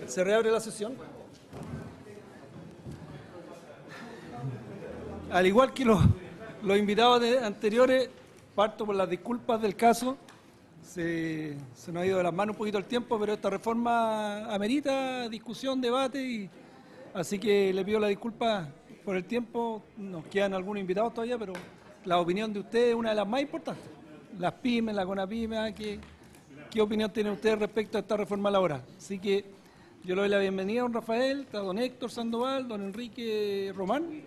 Se reabre la sesión. Al igual que los invitados anteriores, parto por las disculpas del caso. Se nos ha ido de las manos un poquito el tiempo, pero esta reforma amerita discusión, debate, así que le pido la disculpa por el tiempo. Nos quedan algunos invitados todavía, pero la opinión de usted es una de las más importantes. Las pymes, la CONAPYME, ¿qué opinión tiene usted respecto a esta reforma laboral? Así que yo le doy la bienvenida a don Rafael, a don Héctor Sandoval, don Enrique Román,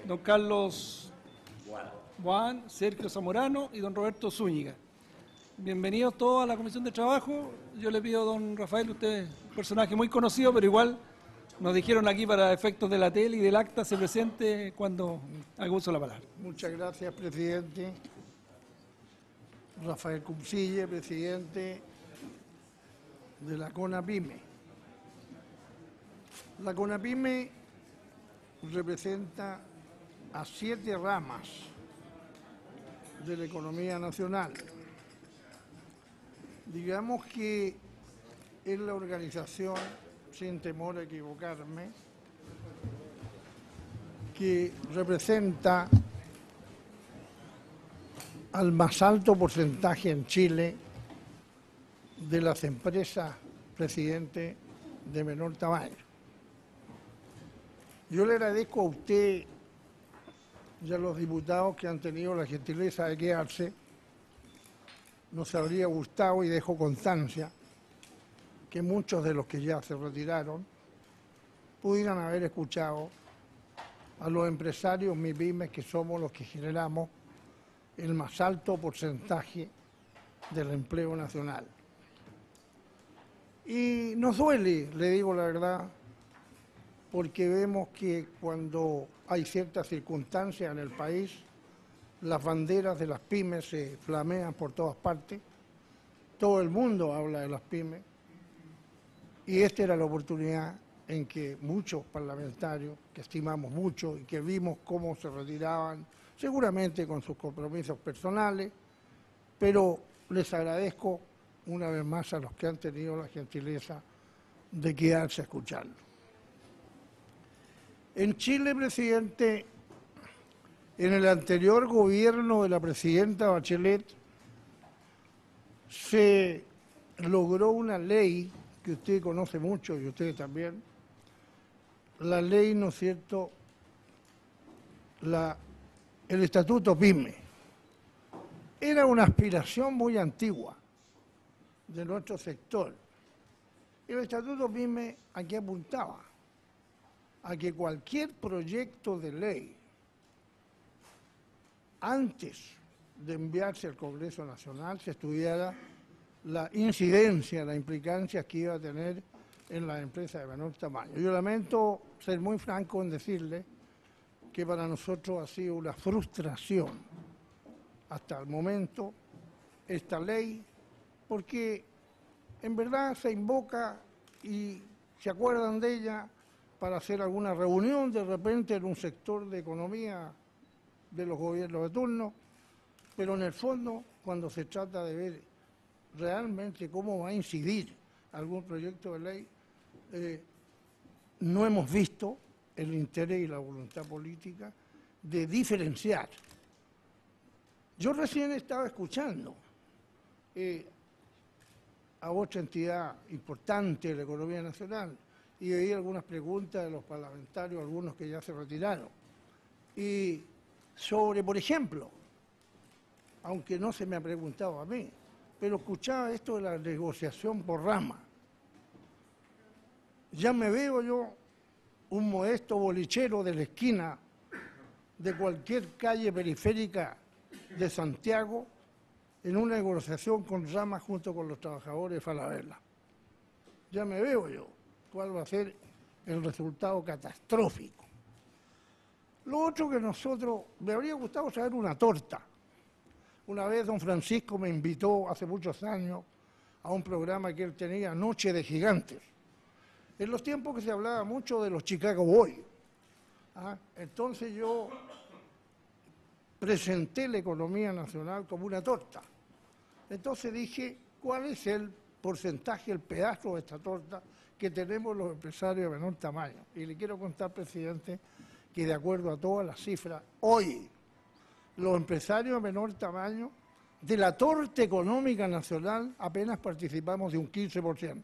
don Carlos Juan, Sergio Zamorano y don Roberto Zúñiga. Bienvenidos todos a la Comisión de Trabajo. Yo le pido a don Rafael, usted es un personaje muy conocido, pero igual nos dijeron aquí para efectos de la tele y del acta se presente cuando haga uso de la palabra. Muchas gracias, presidente. Rafael Cumcille, presidente de la CONAPYME. La CONAPYME representa a 7 ramas de la economía nacional. Digamos que es la organización, sin temor a equivocarme, que representa al más alto porcentaje en Chile de las empresas, presidente, de menor tamaño. Yo le agradezco a usted y a los diputados que han tenido la gentileza de quedarse. Nos habría gustado, y dejo constancia, que muchos de los que ya se retiraron pudieran haber escuchado a los empresarios MIPYMES, que somos los que generamos el más alto porcentaje del empleo nacional. Y nos duele, le digo la verdad, porque vemos que cuando hay ciertas circunstancias en el país, las banderas de las pymes se flamean por todas partes, todo el mundo habla de las pymes, y esta era la oportunidad en que muchos parlamentarios, que estimamos mucho y que vimos cómo se retiraban, seguramente con sus compromisos personales, pero les agradezco una vez más a los que han tenido la gentileza de quedarse a escucharlo. En Chile, presidente, en el anterior gobierno de la presidenta Bachelet se logró una ley que usted conoce mucho y ustedes también, la ley, ¿no es cierto?, el Estatuto PYME. Era una aspiración muy antigua de nuestro sector. El Estatuto PYME aquí apuntaba a que cualquier proyecto de ley, antes de enviarse al Congreso Nacional, se estudiara la incidencia, la implicancia que iba a tener en las empresas de menor tamaño. Yo lamento ser muy franco en decirle que para nosotros ha sido una frustración hasta el momento esta ley, porque en verdad se invoca y se acuerdan de ella para hacer alguna reunión de repente en un sector de economía de los gobiernos de turno, pero en el fondo, cuando se trata de ver realmente cómo va a incidir algún proyecto de ley, no hemos visto el interés y la voluntad política de diferenciar. Yo recién estaba escuchando a otra entidad importante de la economía nacional y oí algunas preguntas de los parlamentarios, algunos que ya se retiraron, y sobre, por ejemplo, aunque no se me ha preguntado a mí, pero escuchaba esto de la negociación por rama. Ya me veo yo un modesto bolichero de la esquina de cualquier calle periférica de Santiago en una negociación con rama junto con los trabajadores de Falabella. Ya me veo yo cuál va a ser el resultado catastrófico. Lo otro que nosotros, me habría gustado saber una torta. Una vez don Francisco me invitó hace muchos años a un programa que él tenía, Noche de Gigantes, en los tiempos que se hablaba mucho de los Chicago Boys. Entonces yo presenté la economía nacional como una torta. Entonces dije, ¿cuál es el porcentaje, el pedazo de esta torta que tenemos los empresarios de menor tamaño. Y le quiero contar, presidente, que de acuerdo a todas las cifras, hoy los empresarios de menor tamaño de la torta económica nacional apenas participamos de un 15%.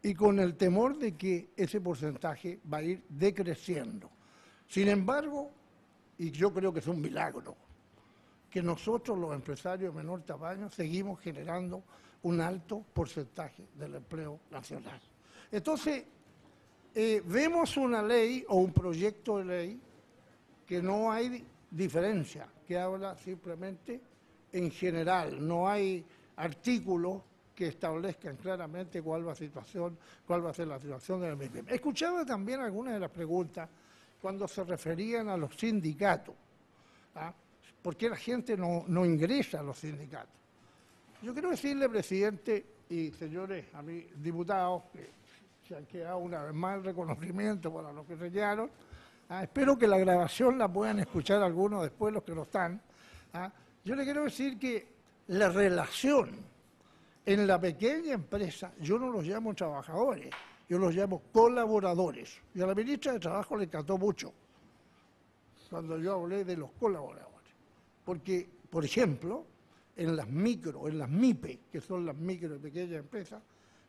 Y con el temor de que ese porcentaje va a ir decreciendo. Sin embargo, y yo creo que es un milagro, que nosotros los empresarios de menor tamaño seguimos generando un alto porcentaje del empleo nacional. Entonces, vemos una ley o un proyecto de ley que no hay diferencia, que habla simplemente en general, no hay artículos que establezcan claramente cuál va a ser la situación de la misma. Escuchaba también algunas de las preguntas cuando se referían a los sindicatos. ¿Ah? ¿Por qué la gente no ingresa a los sindicatos? Yo quiero decirle, presidente y señores a mí, diputados, que se han quedado una vez más el reconocimiento para los que señalaron. Espero que la grabación la puedan escuchar algunos después, los que no están. Yo le quiero decir que la relación en la pequeña empresa, yo no los llamo trabajadores, yo los llamo colaboradores. Y a la ministra de Trabajo le encantó mucho cuando yo hablé de los colaboradores. Porque, por ejemplo, en las MIPE, que son las micro y pequeñas empresas,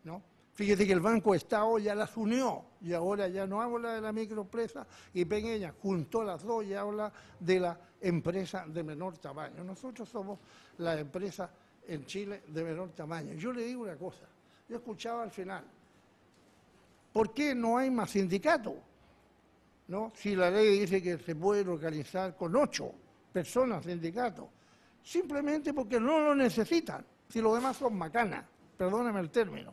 ¿no? Fíjate que el Banco de Estado ya las unió y ahora ya no habla de la microempresa y pequeña, juntó las dos y habla de la empresa de menor tamaño. Nosotros somos la empresa en Chile de menor tamaño. Yo le digo una cosa, yo escuchaba al final, ¿por qué no hay más sindicatos? ¿No? Si la ley dice que se puede organizar con 8 personas sindicatos, simplemente porque no lo necesitan, si los demás son macanas, perdóneme el término.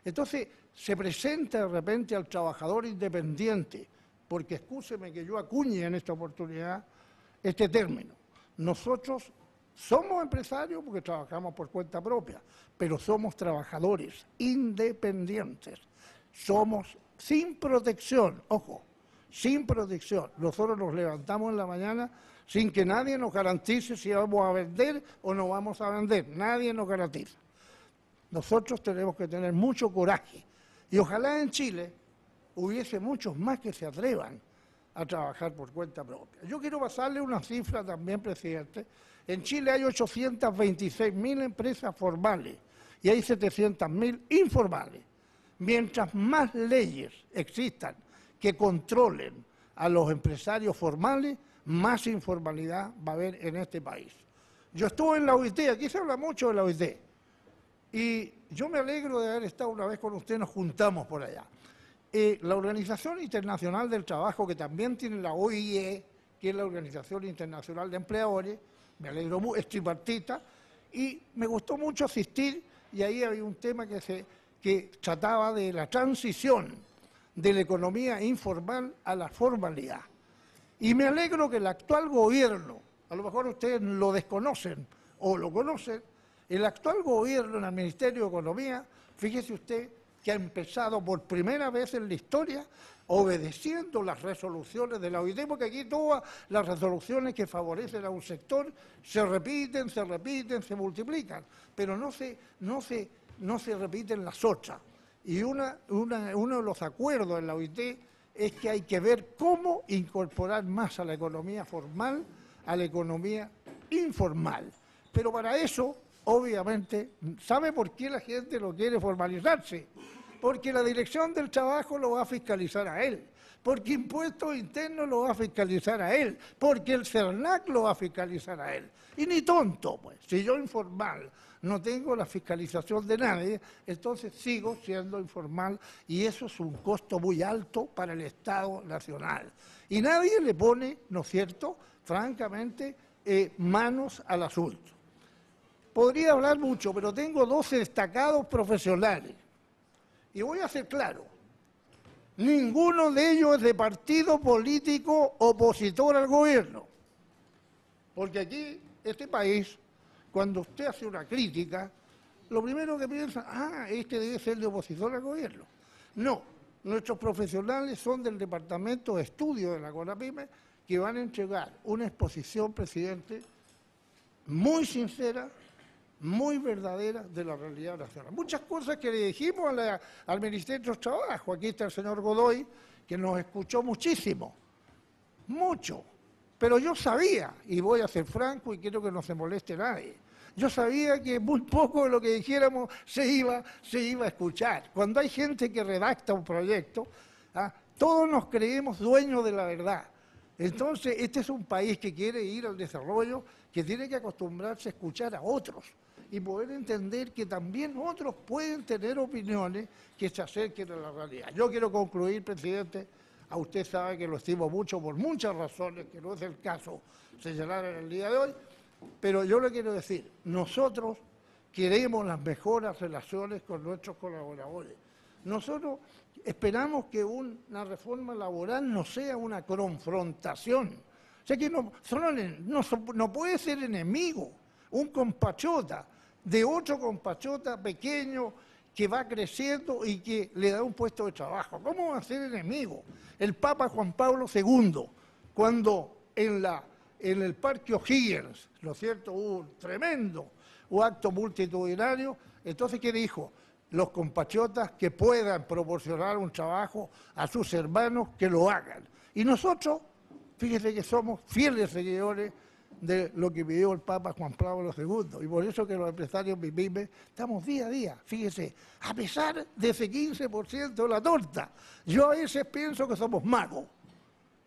Entonces, se presenta de repente al trabajador independiente, porque excúseme que yo acuñe en esta oportunidad este término. Nosotros somos empresarios porque trabajamos por cuenta propia, pero somos trabajadores independientes. Somos sin protección, ojo, sin protección. Nosotros nos levantamos en la mañana sin que nadie nos garantice si vamos a vender o no vamos a vender. Nadie nos garantiza. Nosotros tenemos que tener mucho coraje. Y ojalá en Chile hubiese muchos más que se atrevan a trabajar por cuenta propia. Yo quiero pasarle una cifra también, presidente. En Chile hay 826.000 empresas formales y hay 700.000 informales. Mientras más leyes existan que controlen a los empresarios formales, más informalidad va a haber en este país. Yo estuve en la OIT, aquí se habla mucho de la OIT, y yo me alegro de haber estado una vez con usted, nos juntamos por allá. La Organización Internacional del Trabajo, que también tiene la OIE, que es la Organización Internacional de Empleadores, me alegro mucho, es tripartita, y me gustó mucho asistir, y ahí había un tema que trataba de la transición de la economía informal a la formalidad. Y me alegro que el actual gobierno, a lo mejor ustedes lo desconocen o lo conocen, el actual gobierno en el Ministerio de Economía, fíjese usted que ha empezado por primera vez en la historia obedeciendo las resoluciones de la OIT, porque aquí todas las resoluciones que favorecen a un sector se repiten, se multiplican, pero no se repiten las otras. Y uno de los acuerdos en la OIT es que hay que ver cómo incorporar más a la economía formal, a la economía informal. Pero para eso, obviamente, ¿sabe por qué la gente no quiere formalizarse? Porque la Dirección del Trabajo lo va a fiscalizar a él, porque Impuestos Internos lo va a fiscalizar a él, porque el CERNAC lo va a fiscalizar a él. Y ni tonto, pues, si yo informal no tengo la fiscalización de nadie, entonces sigo siendo informal y eso es un costo muy alto para el Estado Nacional. Y nadie le pone, ¿no es cierto?, francamente, manos al asunto. Podría hablar mucho, pero tengo 12 destacados profesionales. Y voy a ser claro, ninguno de ellos es de partido político opositor al gobierno. Porque aquí, este país, cuando usted hace una crítica, lo primero que piensa, este debe ser de opositor al gobierno. No, nuestros profesionales son del Departamento de Estudio de la CONAPYME, que van a entregar una exposición, presidente, muy sincera, muy verdadera de la realidad nacional. Muchas cosas que le dijimos al Ministerio de Trabajo. Aquí está el señor Godoy, que nos escuchó muchísimo, mucho. Pero yo sabía, y voy a ser franco y quiero que no se moleste nadie, yo sabía que muy poco de lo que dijéramos se iba a escuchar. Cuando hay gente que redacta un proyecto, todos nos creemos dueños de la verdad. Entonces, este es un país que quiere ir al desarrollo, que tiene que acostumbrarse a escuchar a otros y poder entender que también otros pueden tener opiniones que se acerquen a la realidad. Yo quiero concluir, presidente. A usted sabe que lo estimo mucho por muchas razones, que no es el caso señalar en el día de hoy, pero yo le quiero decir, nosotros queremos las mejores relaciones con nuestros colaboradores. Nosotros esperamos que una reforma laboral no sea una confrontación. O sea que no puede ser enemigo un compatriota de otro compatriota pequeño que va creciendo y que le da un puesto de trabajo. ¿Cómo va a ser enemigo? El Papa Juan Pablo II, cuando en el Parque O'Higgins, ¿no es cierto?, hubo un tremendo acto multitudinario, entonces, ¿qué dijo? Los compatriotas que puedan proporcionar un trabajo a sus hermanos, que lo hagan. Y nosotros, fíjese que somos fieles seguidores de lo que pidió el Papa Juan Pablo II. Y por eso que los empresarios MIPYME estamos día a día, fíjese, a pesar de ese 15% de la torta. Yo a veces pienso que somos magos.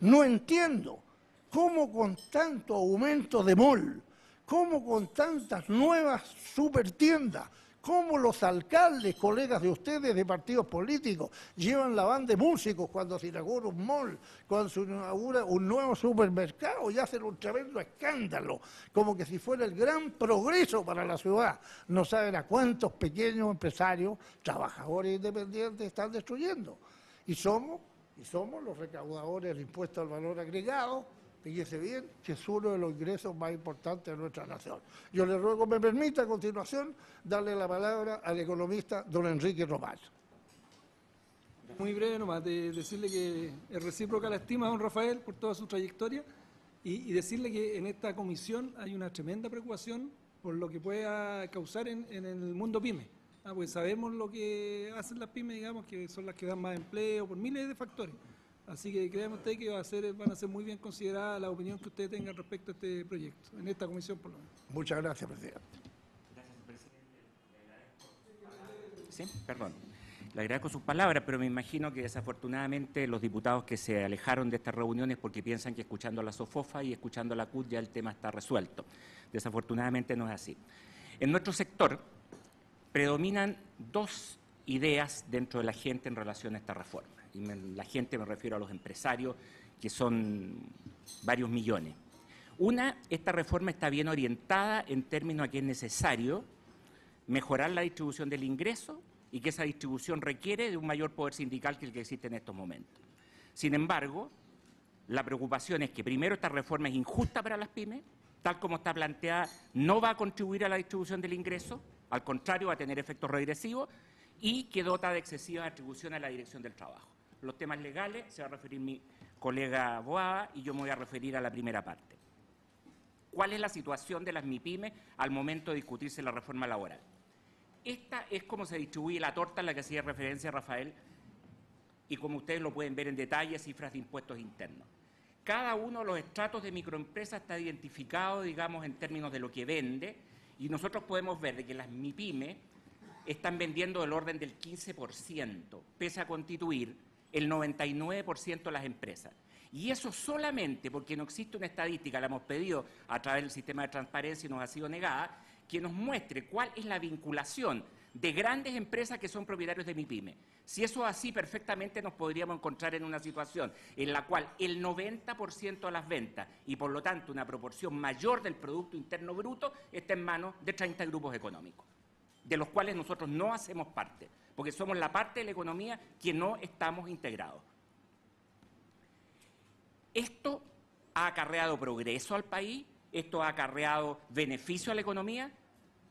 No entiendo cómo con tanto aumento de mall, cómo con tantas nuevas supertiendas, cómo los alcaldes, colegas de ustedes de partidos políticos, llevan la banda de músicos cuando se inaugura un mall, cuando se inaugura un nuevo supermercado, y hacen un tremendo escándalo, como que si fuera el gran progreso para la ciudad. No saben a cuántos pequeños empresarios, trabajadores independientes están destruyendo. Y somos los recaudadores del impuesto al valor agregado. Fíjese bien que es uno de los ingresos más importantes de nuestra nación. Yo le ruego me permita a continuación darle la palabra al economista don Enrique Román. Muy breve nomás, de decirle que es recíproca la estima a don Rafael por toda su trayectoria y decirle que en esta comisión hay una tremenda preocupación por lo que pueda causar en el mundo PYME. Pues sabemos lo que hacen las pymes, digamos, que son las que dan más empleo por miles de factores. Así que créanme ustedes que van a ser muy bien consideradas la opinión que ustedes tengan respecto a este proyecto, en esta comisión por lo menos. Muchas gracias, presidente. Gracias, presidente. Sí, perdón. Le agradezco sus palabras, pero me imagino que desafortunadamente los diputados que se alejaron de estas reuniones porque piensan que escuchando a la SOFOFA y escuchando a la CUT ya el tema está resuelto. Desafortunadamente no es así. En nuestro sector predominan dos ideas dentro de la gente en relación a esta reforma. Y la gente me refiero a los empresarios, que son varios millones. Una, esta reforma está bien orientada en términos a que es necesario mejorar la distribución del ingreso y que esa distribución requiere de un mayor poder sindical que el que existe en estos momentos. Sin embargo, la preocupación es que primero esta reforma es injusta para las pymes, tal como está planteada, no va a contribuir a la distribución del ingreso, al contrario, va a tener efectos regresivos y que dota de excesiva atribución a la Dirección del Trabajo. Los temas legales se va a referir mi colega Boada y yo me voy a referir a la primera parte. ¿Cuál es la situación de las MIPYME al momento de discutirse la reforma laboral? Esta es cómo se distribuye la torta a la que hacía referencia Rafael y como ustedes lo pueden ver en detalle, cifras de impuestos internos. Cada uno de los estratos de microempresas está identificado, digamos, en términos de lo que vende y nosotros podemos ver de que las MIPYME están vendiendo del orden del 15%, pese a constituir el 99% de las empresas. Y eso solamente porque no existe una estadística, la hemos pedido a través del sistema de transparencia y nos ha sido negada, que nos muestre cuál es la vinculación de grandes empresas que son propietarios de MIPYME. Si eso es así, perfectamente nos podríamos encontrar en una situación en la cual el 90% de las ventas y por lo tanto una proporción mayor del Producto Interno Bruto está en manos de 30 grupos económicos, de los cuales nosotros no hacemos parte, porque somos la parte de la economía que no estamos integrados. Esto ha acarreado progreso al país, esto ha acarreado beneficio a la economía.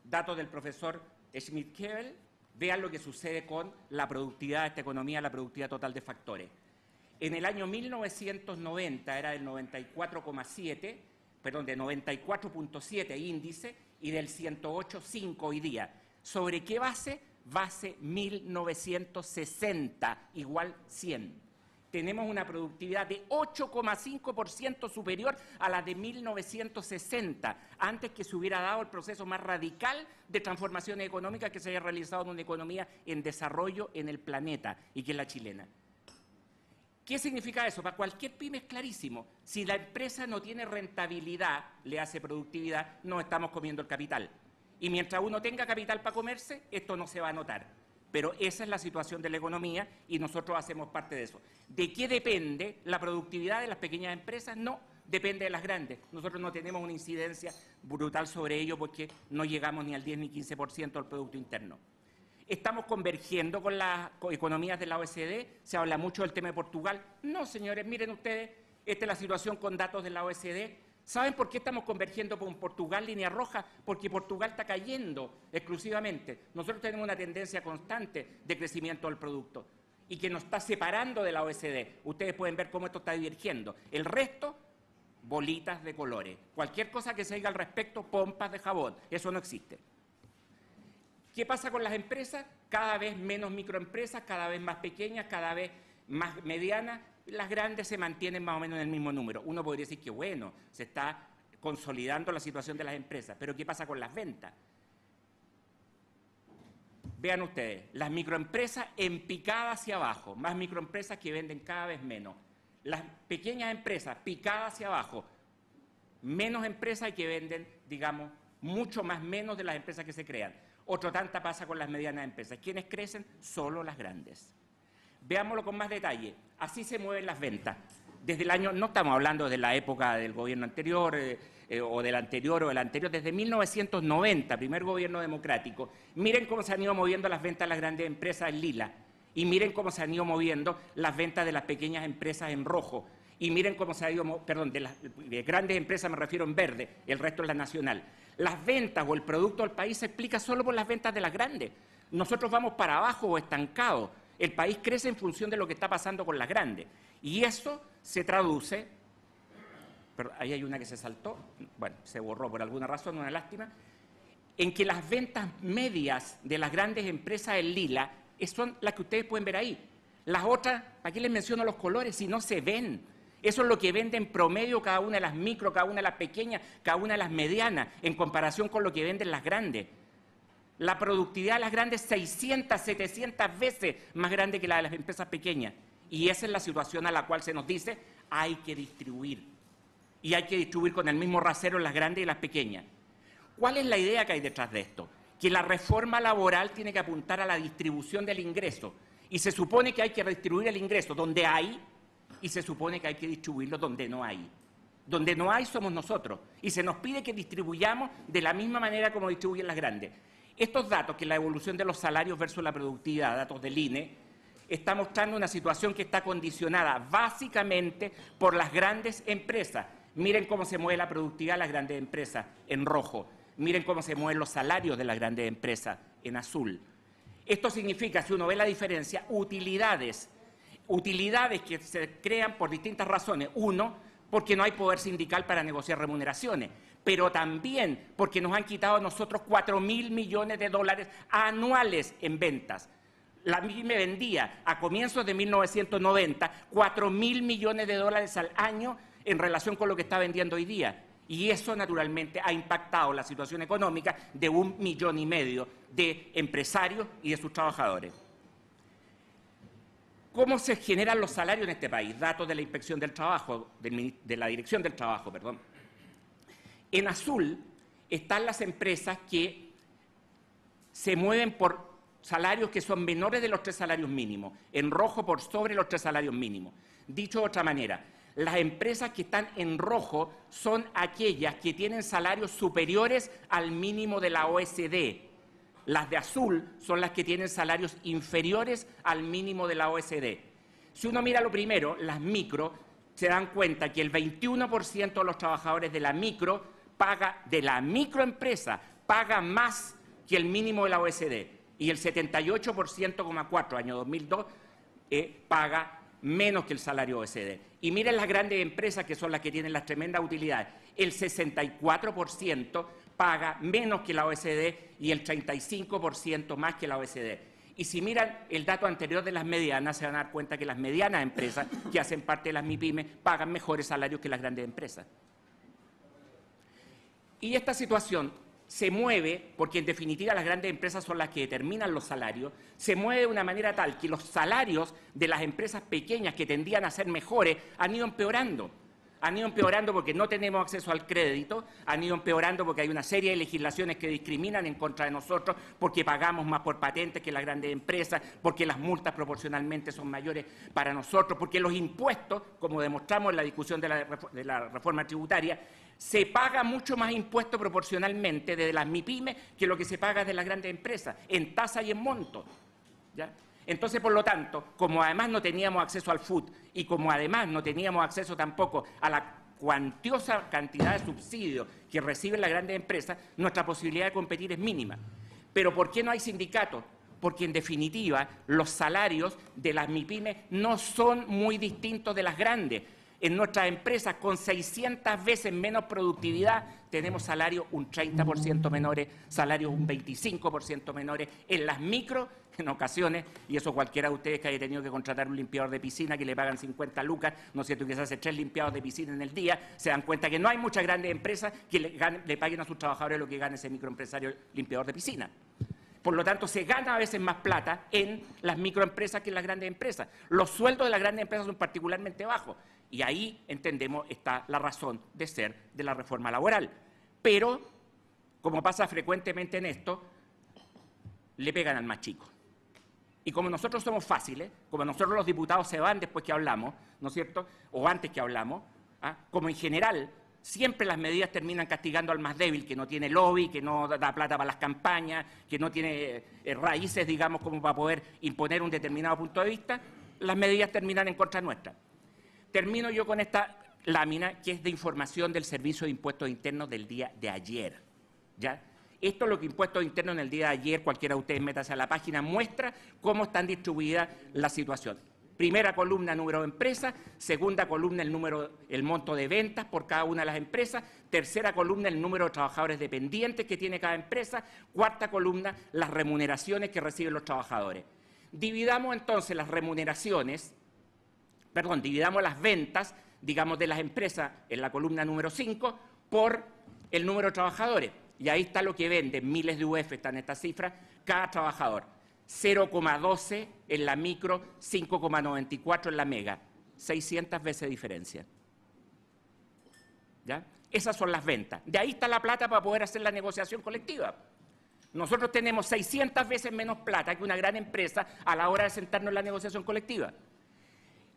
Datos del profesor Schmidt-Kevel, vean lo que sucede con la productividad de esta economía, la productividad total de factores. En el año 1990 era del 94,7, de 94.7 índice y del 108.5 hoy día. ¿Sobre qué base? Base 1960 igual 100. Tenemos una productividad de 8,5% superior a la de 1960, antes que se hubiera dado el proceso más radical de transformación económica que se haya realizado en una economía en desarrollo en el planeta, y que es la chilena. ¿Qué significa eso? Para cualquier pyme es clarísimo. Si la empresa no tiene rentabilidad, le hace productividad, no estamos comiendo el capital. Y mientras uno tenga capital para comerse, esto no se va a notar. Pero esa es la situación de la economía y nosotros hacemos parte de eso. ¿De qué depende la productividad de las pequeñas empresas? No, depende de las grandes. Nosotros no tenemos una incidencia brutal sobre ello porque no llegamos ni al 10 ni 15% del Producto Interno. ¿Estamos convergiendo con las economías de la OECD? Se habla mucho del tema de Portugal. No, señores, miren ustedes, esta es la situación con datos de la OECD. ¿Saben por qué estamos convergiendo con Portugal, línea roja? Porque Portugal está cayendo exclusivamente. Nosotros tenemos una tendencia constante de crecimiento del producto y que nos está separando de la OECD. Ustedes pueden ver cómo esto está divergiendo. El resto, bolitas de colores. Cualquier cosa que se diga al respecto, pompas de jabón. Eso no existe. ¿Qué pasa con las empresas? Cada vez menos microempresas, cada vez más pequeñas, cada vez más medianas. Las grandes se mantienen más o menos en el mismo número. Uno podría decir que, bueno, se está consolidando la situación de las empresas. Pero ¿qué pasa con las ventas? Vean ustedes, las microempresas en picada hacia abajo, más microempresas que venden cada vez menos. Las pequeñas empresas picada hacia abajo, menos empresas que venden, digamos, mucho más menos de las empresas que se crean. Otro tanta pasa con las medianas empresas. ¿Quiénes crecen? Solo las grandes. Veámoslo con más detalle. Así se mueven las ventas. Desde el año, no estamos hablando de la época del gobierno anterior o del anterior o del anterior, desde 1990, primer gobierno democrático. Miren cómo se han ido moviendo las ventas de las grandes empresas en lila. Y miren cómo se han ido moviendo las ventas de las pequeñas empresas en rojo. Y miren cómo se ha ido, de grandes empresas me refiero en verde, el resto es la nacional. Las ventas o el producto del país se explica solo por las ventas de las grandes. Nosotros vamos para abajo o estancados. El país crece en función de lo que está pasando con las grandes. Y eso se traduce, pero ahí hay una que se saltó, bueno, se borró por alguna razón, una lástima, en que las ventas medias de las grandes empresas en lila son las que ustedes pueden ver ahí. Las otras, ¿para qué les menciono los colores si no se ven? Eso es lo que vende en promedio cada una de las micro, cada una de las pequeñas, cada una de las medianas, en comparación con lo que venden las grandes. La productividad de las grandes es 600, 700 veces más grande que la de las empresas pequeñas. Y esa es la situación a la cual se nos dice hay que distribuir. Y hay que distribuir con el mismo rasero en las grandes y las pequeñas. ¿Cuál es la idea que hay detrás de esto? Que la reforma laboral tiene que apuntar a la distribución del ingreso. Y se supone que hay que redistribuir el ingreso donde hay, y se supone que hay que distribuirlo donde no hay. Donde no hay somos nosotros. Y se nos pide que distribuyamos de la misma manera como distribuyen las grandes. Estos datos, que es la evolución de los salarios versus la productividad, datos del INE, está mostrando una situación que está condicionada básicamente por las grandes empresas. Miren cómo se mueve la productividad de las grandes empresas en rojo. Miren cómo se mueven los salarios de las grandes empresas en azul. Esto significa, si uno ve la diferencia, utilidades que se crean por distintas razones. Uno, porque no hay poder sindical para negociar remuneraciones, pero también porque nos han quitado a nosotros 4.000 millones de dólares anuales en ventas. La MIME vendía a comienzos de 1990 4.000 millones de dólares al año en relación con lo que está vendiendo hoy día. Y eso naturalmente ha impactado la situación económica de 1,5 millones de empresarios y de sus trabajadores. ¿Cómo se generan los salarios en este país? Datos de la Inspección del Trabajo, de la Dirección del Trabajo, perdón. En azul están las empresas que se mueven por salarios que son menores de los 3 salarios mínimos, en rojo por sobre los 3 salarios mínimos. Dicho de otra manera, las empresas que están en rojo son aquellas que tienen salarios superiores al mínimo de la OECD. Las de azul son las que tienen salarios inferiores al mínimo de la OECD. Si uno mira lo primero, las micro, se dan cuenta que el 21% de los trabajadores de la microempresa paga más que el mínimo de la OECD. Y el 78,4%, año 2002, paga menos que el salario OECD. Y miren las grandes empresas que son las que tienen las tremendas utilidades. el 64% paga menos que la OECD y el 35% más que la OECD. Y si miran el dato anterior de las medianas, se van a dar cuenta que las medianas empresas, que hacen parte de las MIPYME, pagan mejores salarios que las grandes empresas. Y esta situación se mueve, porque en definitiva las grandes empresas son las que determinan los salarios, se mueve de una manera tal que los salarios de las empresas pequeñas que tendían a ser mejores han ido empeorando. Han ido empeorando porque no tenemos acceso al crédito, han ido empeorando porque hay una serie de legislaciones que discriminan en contra de nosotros, porque pagamos más por patentes que las grandes empresas, porque las multas proporcionalmente son mayores para nosotros, porque los impuestos, como demostramos en la discusión de la reforma tributaria, se paga mucho más impuesto proporcionalmente de las MIPYME que lo que se paga de las grandes empresas, en tasa y en monto, ¿ya? Entonces, por lo tanto, como además no teníamos acceso al FUT y como además no teníamos acceso tampoco a la cuantiosa cantidad de subsidios que reciben las grandes empresas, nuestra posibilidad de competir es mínima. ¿Pero por qué no hay sindicatos? Porque, en definitiva, los salarios de las MIPYME no son muy distintos de las grandes. En nuestras empresas, con 600 veces menos productividad, tenemos salarios un 30% menores, salarios un 25% menores. En las micro, en ocasiones, y eso cualquiera de ustedes que haya tenido que contratar un limpiador de piscina que le pagan 50 lucas, ¿no es cierto?, que se hace 3 limpiados de piscina en el día, se dan cuenta que no hay muchas grandes empresas que le paguen a sus trabajadores lo que gana ese microempresario limpiador de piscina. Por lo tanto, se gana a veces más plata en las microempresas que en las grandes empresas. Los sueldos de las grandes empresas son particularmente bajos. Y ahí, entendemos, está la razón de ser de la reforma laboral. Pero, como pasa frecuentemente en esto, le pegan al más chico. Y como nosotros somos fáciles, como nosotros los diputados se van después que hablamos, ¿no es cierto?, o antes que hablamos, como en general siempre las medidas terminan castigando al más débil, que no tiene lobby, que no da plata para las campañas, que no tiene raíces, digamos, como para poder imponer un determinado punto de vista, las medidas terminan en contra nuestra. Termino yo con esta lámina que es de información del Servicio de Impuestos Internos del día de ayer, ¿ya? Esto es lo que Impuestos Internos en el día de ayer, cualquiera de ustedes métase a la página, muestra cómo están distribuidas la situación. Primera columna, número de empresas. Segunda columna, el monto de ventas por cada una de las empresas. Tercera columna, el número de trabajadores dependientes que tiene cada empresa. Cuarta columna, las remuneraciones que reciben los trabajadores. Dividamos entonces las remuneraciones, dividamos las ventas, digamos, de las empresas en la columna número 5 por el número de trabajadores. Y ahí está lo que venden, miles de UF, están estas cifras, cada trabajador. 0,12 en la micro, 5,94 en la mega. 600 veces diferencia. ¿Ya? Esas son las ventas. De ahí está la plata para poder hacer la negociación colectiva. Nosotros tenemos 600 veces menos plata que una gran empresa a la hora de sentarnos en la negociación colectiva.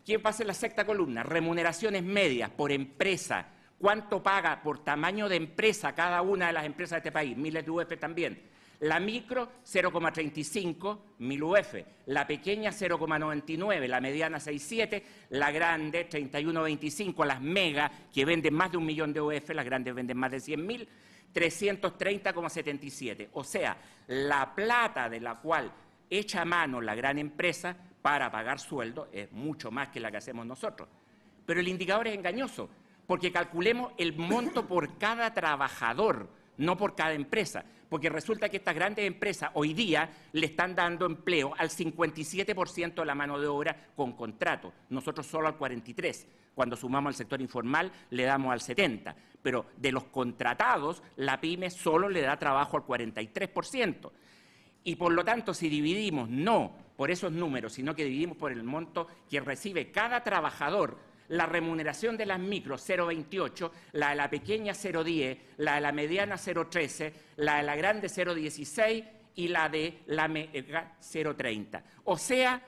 ¿Qué pasa en la sexta columna? Remuneraciones medias por empresa. ¿Cuánto paga por tamaño de empresa cada una de las empresas de este país? Miles de UF también. La micro, 0,35, 1000 UF. La pequeña, 0,99. La mediana, 6,7. La grande, 31,25. Las mega, que venden más de 1 millón de UF, las grandes venden más de 100.000, 330,77. O sea, la plata de la cual echa mano la gran empresa para pagar sueldo es mucho más que la que hacemos nosotros. Pero el indicador es engañoso, porque calculemos el monto por cada trabajador, no por cada empresa, porque resulta que estas grandes empresas hoy día le están dando empleo al 57% de la mano de obra con contrato, nosotros solo al 43%, cuando sumamos al sector informal le damos al 70%, pero de los contratados la PYME solo le da trabajo al 43%. Y por lo tanto, si dividimos no por esos números, sino que dividimos por el monto que recibe cada trabajador, la remuneración de las micros 0,28, la de la pequeña 0,10, la de la mediana 0,13, la de la grande 0,16 y la de la mega 0,30. O sea,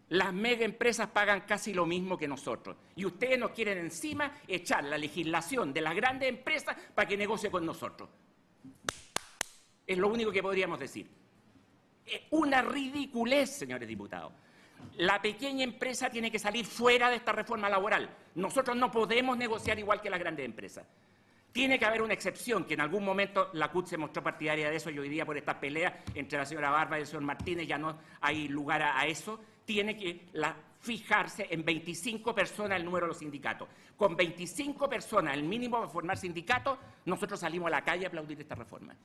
las mega empresas pagan casi lo mismo que nosotros. Y ustedes nos quieren encima echar la legislación de las grandes empresas para que negocie con nosotros. Es lo único que podríamos decir. Es una ridiculez, señores diputados. La pequeña empresa tiene que salir fuera de esta reforma laboral. Nosotros no podemos negociar igual que las grandes empresas. Tiene que haber una excepción, que en algún momento la CUT se mostró partidaria de eso y hoy día por estas peleas entre la señora Barba y el señor Martínez ya no hay lugar a eso. tiene que fijarse en 25 personas el número de los sindicatos. Con 25 personas, el mínimo para formar sindicatos, nosotros salimos a la calle a aplaudir esta reforma.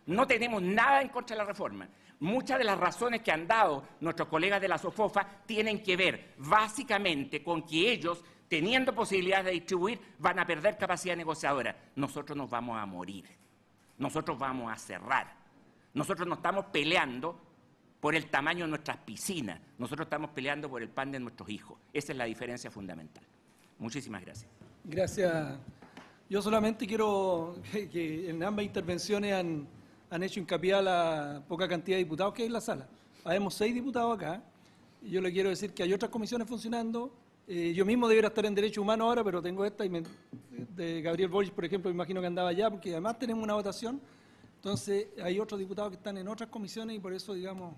No tenemos nada en contra de la reforma. Muchas de las razones que han dado nuestros colegas de la SOFOFA tienen que ver básicamente con que ellos, teniendo posibilidades de distribuir, van a perder capacidad negociadora. Nosotros nos vamos a morir. Nosotros vamos a cerrar. Nosotros no estamos peleando por el tamaño de nuestras piscinas. Nosotros estamos peleando por el pan de nuestros hijos. Esa es la diferencia fundamental. Muchísimas gracias. Gracias. Yo solamente quiero que en ambas intervenciones han hecho hincapié a la poca cantidad de diputados que hay en la sala. Habemos 6 diputados acá. Y yo le quiero decir que hay otras comisiones funcionando. Yo mismo debería estar en Derechos Humanos ahora, pero tengo esta, de Gabriel Boric, por ejemplo, me imagino que andaba allá, porque además tenemos una votación. Entonces, hay otros diputados que están en otras comisiones y por eso, digamos,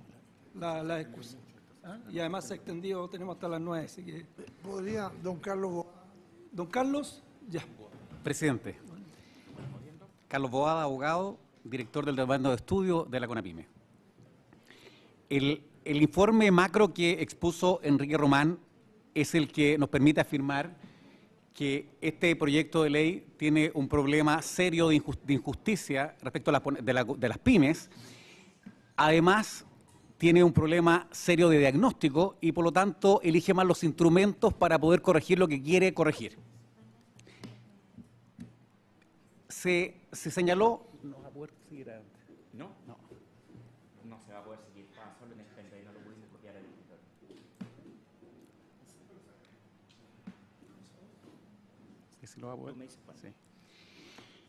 la excusa. ¿Ah? Y además se ha extendido, tenemos hasta las 9, así que... ¿Podría, don Carlos? Don Carlos, ya. Presidente. Carlos Boada, abogado, director del Departamento de Estudio de la CONAPYME. El informe macro que expuso Enrique Román es el que nos permite afirmar que este proyecto de ley tiene un problema serio de injusticia respecto a de las pymes. Además, tiene un problema serio de diagnóstico y, por lo tanto, elige mal los instrumentos para poder corregir lo que quiere corregir. Se señaló... ¿No va a poder seguir adelante? ¿No? No. No se va a poder seguir. Solo en el pendrive, no lo pudiste copiar al editor. ¿Sí lo va a poder? Sí.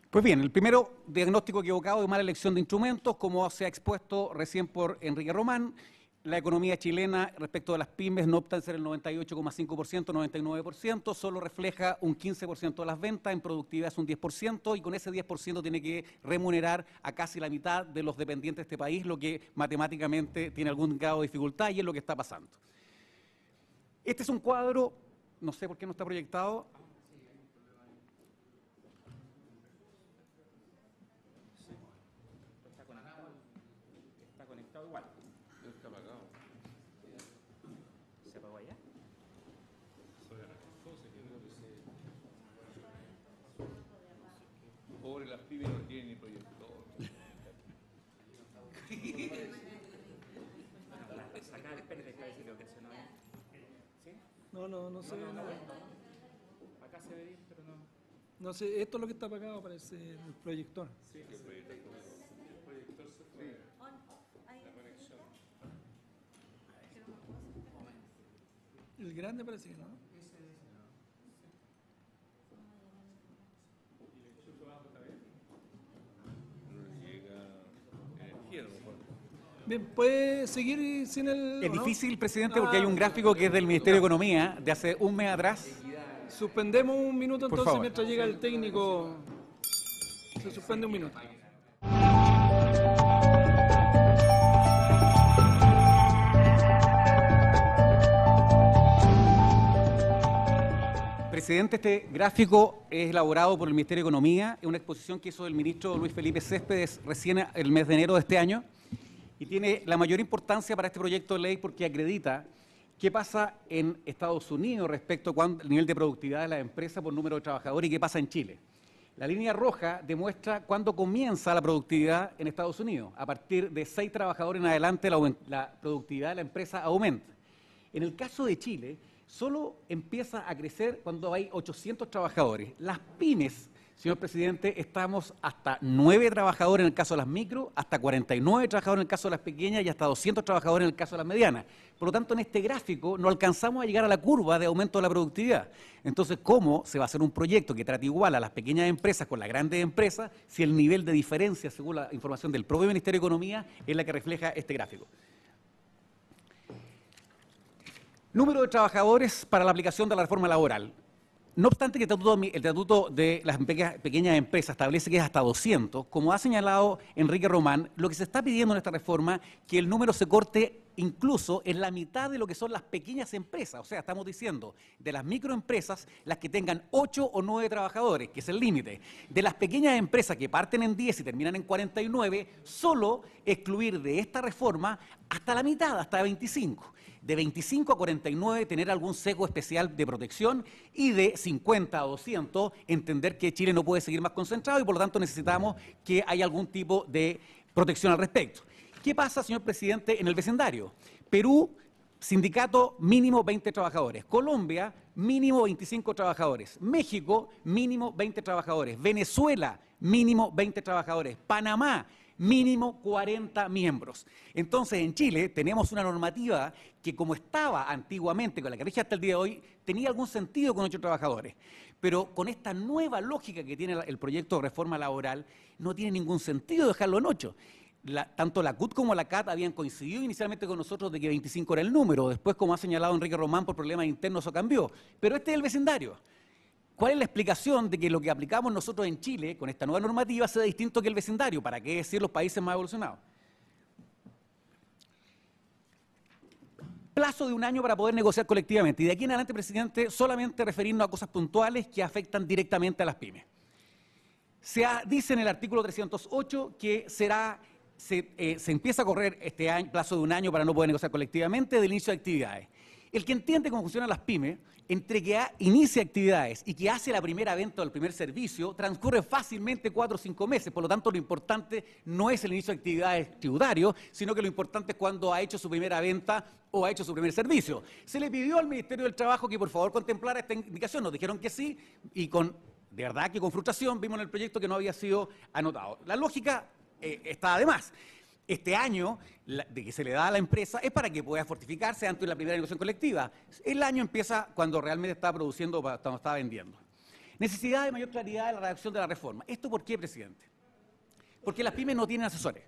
Pues bien, el primero, diagnóstico equivocado de mala elección de instrumentos, como se ha expuesto recién por Enrique Román. La economía chilena respecto de las pymes no opta en ser el 98,5%, 99%, solo refleja un 15% de las ventas, en productividad es un 10%, y con ese 10% tiene que remunerar a casi la mitad de los dependientes de este país, lo que matemáticamente tiene algún grado de dificultad y es lo que está pasando. Este es un cuadro, no sé por qué no está proyectado. Está conectado igual. Está apagado. ¿Se apagó allá? Pobre, las pibes no tienen ni proyector. Sacar, espérate, que a decir lo que se no ve. ¿Sí? No se ve nada. Acá se ve bien, pero no. No sé, esto es lo que está apagado, parece el proyector. Sí, el proyector. El proyector se fue. La conexión. El grande parece que no. No llega energía, a lo mejor. Bien, ¿puede seguir sin el...? Es ¿o no? difícil, presidente, porque hay un gráfico que es del Ministerio de Economía de hace un mes atrás. Suspendemos un minuto Por entonces favor. mientras llega el técnico. Se suspende un minuto. Presidente, este gráfico es elaborado por el Ministerio de Economía, es una exposición que hizo el ministro Luis Felipe Céspedes recién el mes de enero de este año y tiene la mayor importancia para este proyecto de ley porque acredita qué pasa en Estados Unidos respecto al nivel de productividad de las empresas por número de trabajadores y qué pasa en Chile. La línea roja demuestra cuándo comienza la productividad en Estados Unidos. A partir de 6 trabajadores en adelante la productividad de la empresa aumenta. En el caso de Chile, solo empieza a crecer cuando hay 800 trabajadores. Las pymes, señor presidente, estamos hasta 9 trabajadores en el caso de las micro, hasta 49 trabajadores en el caso de las pequeñas y hasta 200 trabajadores en el caso de las medianas. Por lo tanto, en este gráfico no alcanzamos a llegar a la curva de aumento de la productividad. Entonces, ¿cómo se va a hacer un proyecto que trate igual a las pequeñas empresas con las grandes empresas si el nivel de diferencia, según la información del propio Ministerio de Economía, es la que refleja este gráfico? Número de trabajadores para la aplicación de la reforma laboral. No obstante que el estatuto de las pequeñas empresas establece que es hasta 200, como ha señalado Enrique Román, lo que se está pidiendo en esta reforma es que el número se corte incluso en la mitad de lo que son las pequeñas empresas. O sea, estamos diciendo de las microempresas, las que tengan 8 o 9 trabajadores, que es el límite. De las pequeñas empresas que parten en 10 y terminan en 49, solo excluir de esta reforma hasta la mitad, hasta 25. De 25 a 49 tener algún sesgo especial de protección y de 50 a 200 entender que Chile no puede seguir más concentrado y por lo tanto necesitamos que haya algún tipo de protección al respecto. ¿Qué pasa, señor presidente, en el vecindario? Perú, sindicato mínimo 20 trabajadores. Colombia, mínimo 25 trabajadores. México, mínimo 20 trabajadores. Venezuela, mínimo 20 trabajadores. Panamá, mínimo 40 miembros. Entonces, en Chile tenemos una normativa que, como estaba antiguamente, con la que rige hasta el día de hoy, tenía algún sentido con 8 trabajadores. Pero con esta nueva lógica que tiene el proyecto de reforma laboral, no tiene ningún sentido dejarlo en 8. Tanto la CUT como la CAT habían coincidido inicialmente con nosotros de que 25 era el número. Después, como ha señalado Enrique Román, por problemas internos eso cambió. Pero este es el vecindario. ¿Cuál es la explicación de que lo que aplicamos nosotros en Chile con esta nueva normativa sea distinto que el vecindario? ¿Para qué decir los países más evolucionados? Plazo de 1 año para poder negociar colectivamente. Y de aquí en adelante, presidente, solamente referirnos a cosas puntuales que afectan directamente a las pymes. Dice en el artículo 308 que se empieza a correr este año, plazo de 1 año para no poder negociar colectivamente del inicio de actividades. El que entiende cómo funcionan las pymes, entre que inicia actividades y que hace la primera venta o el primer servicio, transcurre fácilmente 4 o 5 meses. Por lo tanto, lo importante no es el inicio de actividades tributarios, sino que lo importante es cuando ha hecho su primera venta o ha hecho su primer servicio. Se le pidió al Ministerio del Trabajo que por favor contemplara esta indicación. Nos dijeron que sí y de verdad que con frustración vimos en el proyecto que no había sido anotado. La lógica está además. Este año de que se le da a la empresa es para que pueda fortificarse antes de la primera negociación colectiva. El año empieza cuando realmente está produciendo, cuando está vendiendo. Necesidad de mayor claridad en la redacción de la reforma. ¿Esto por qué, presidente? Porque las pymes no tienen asesores.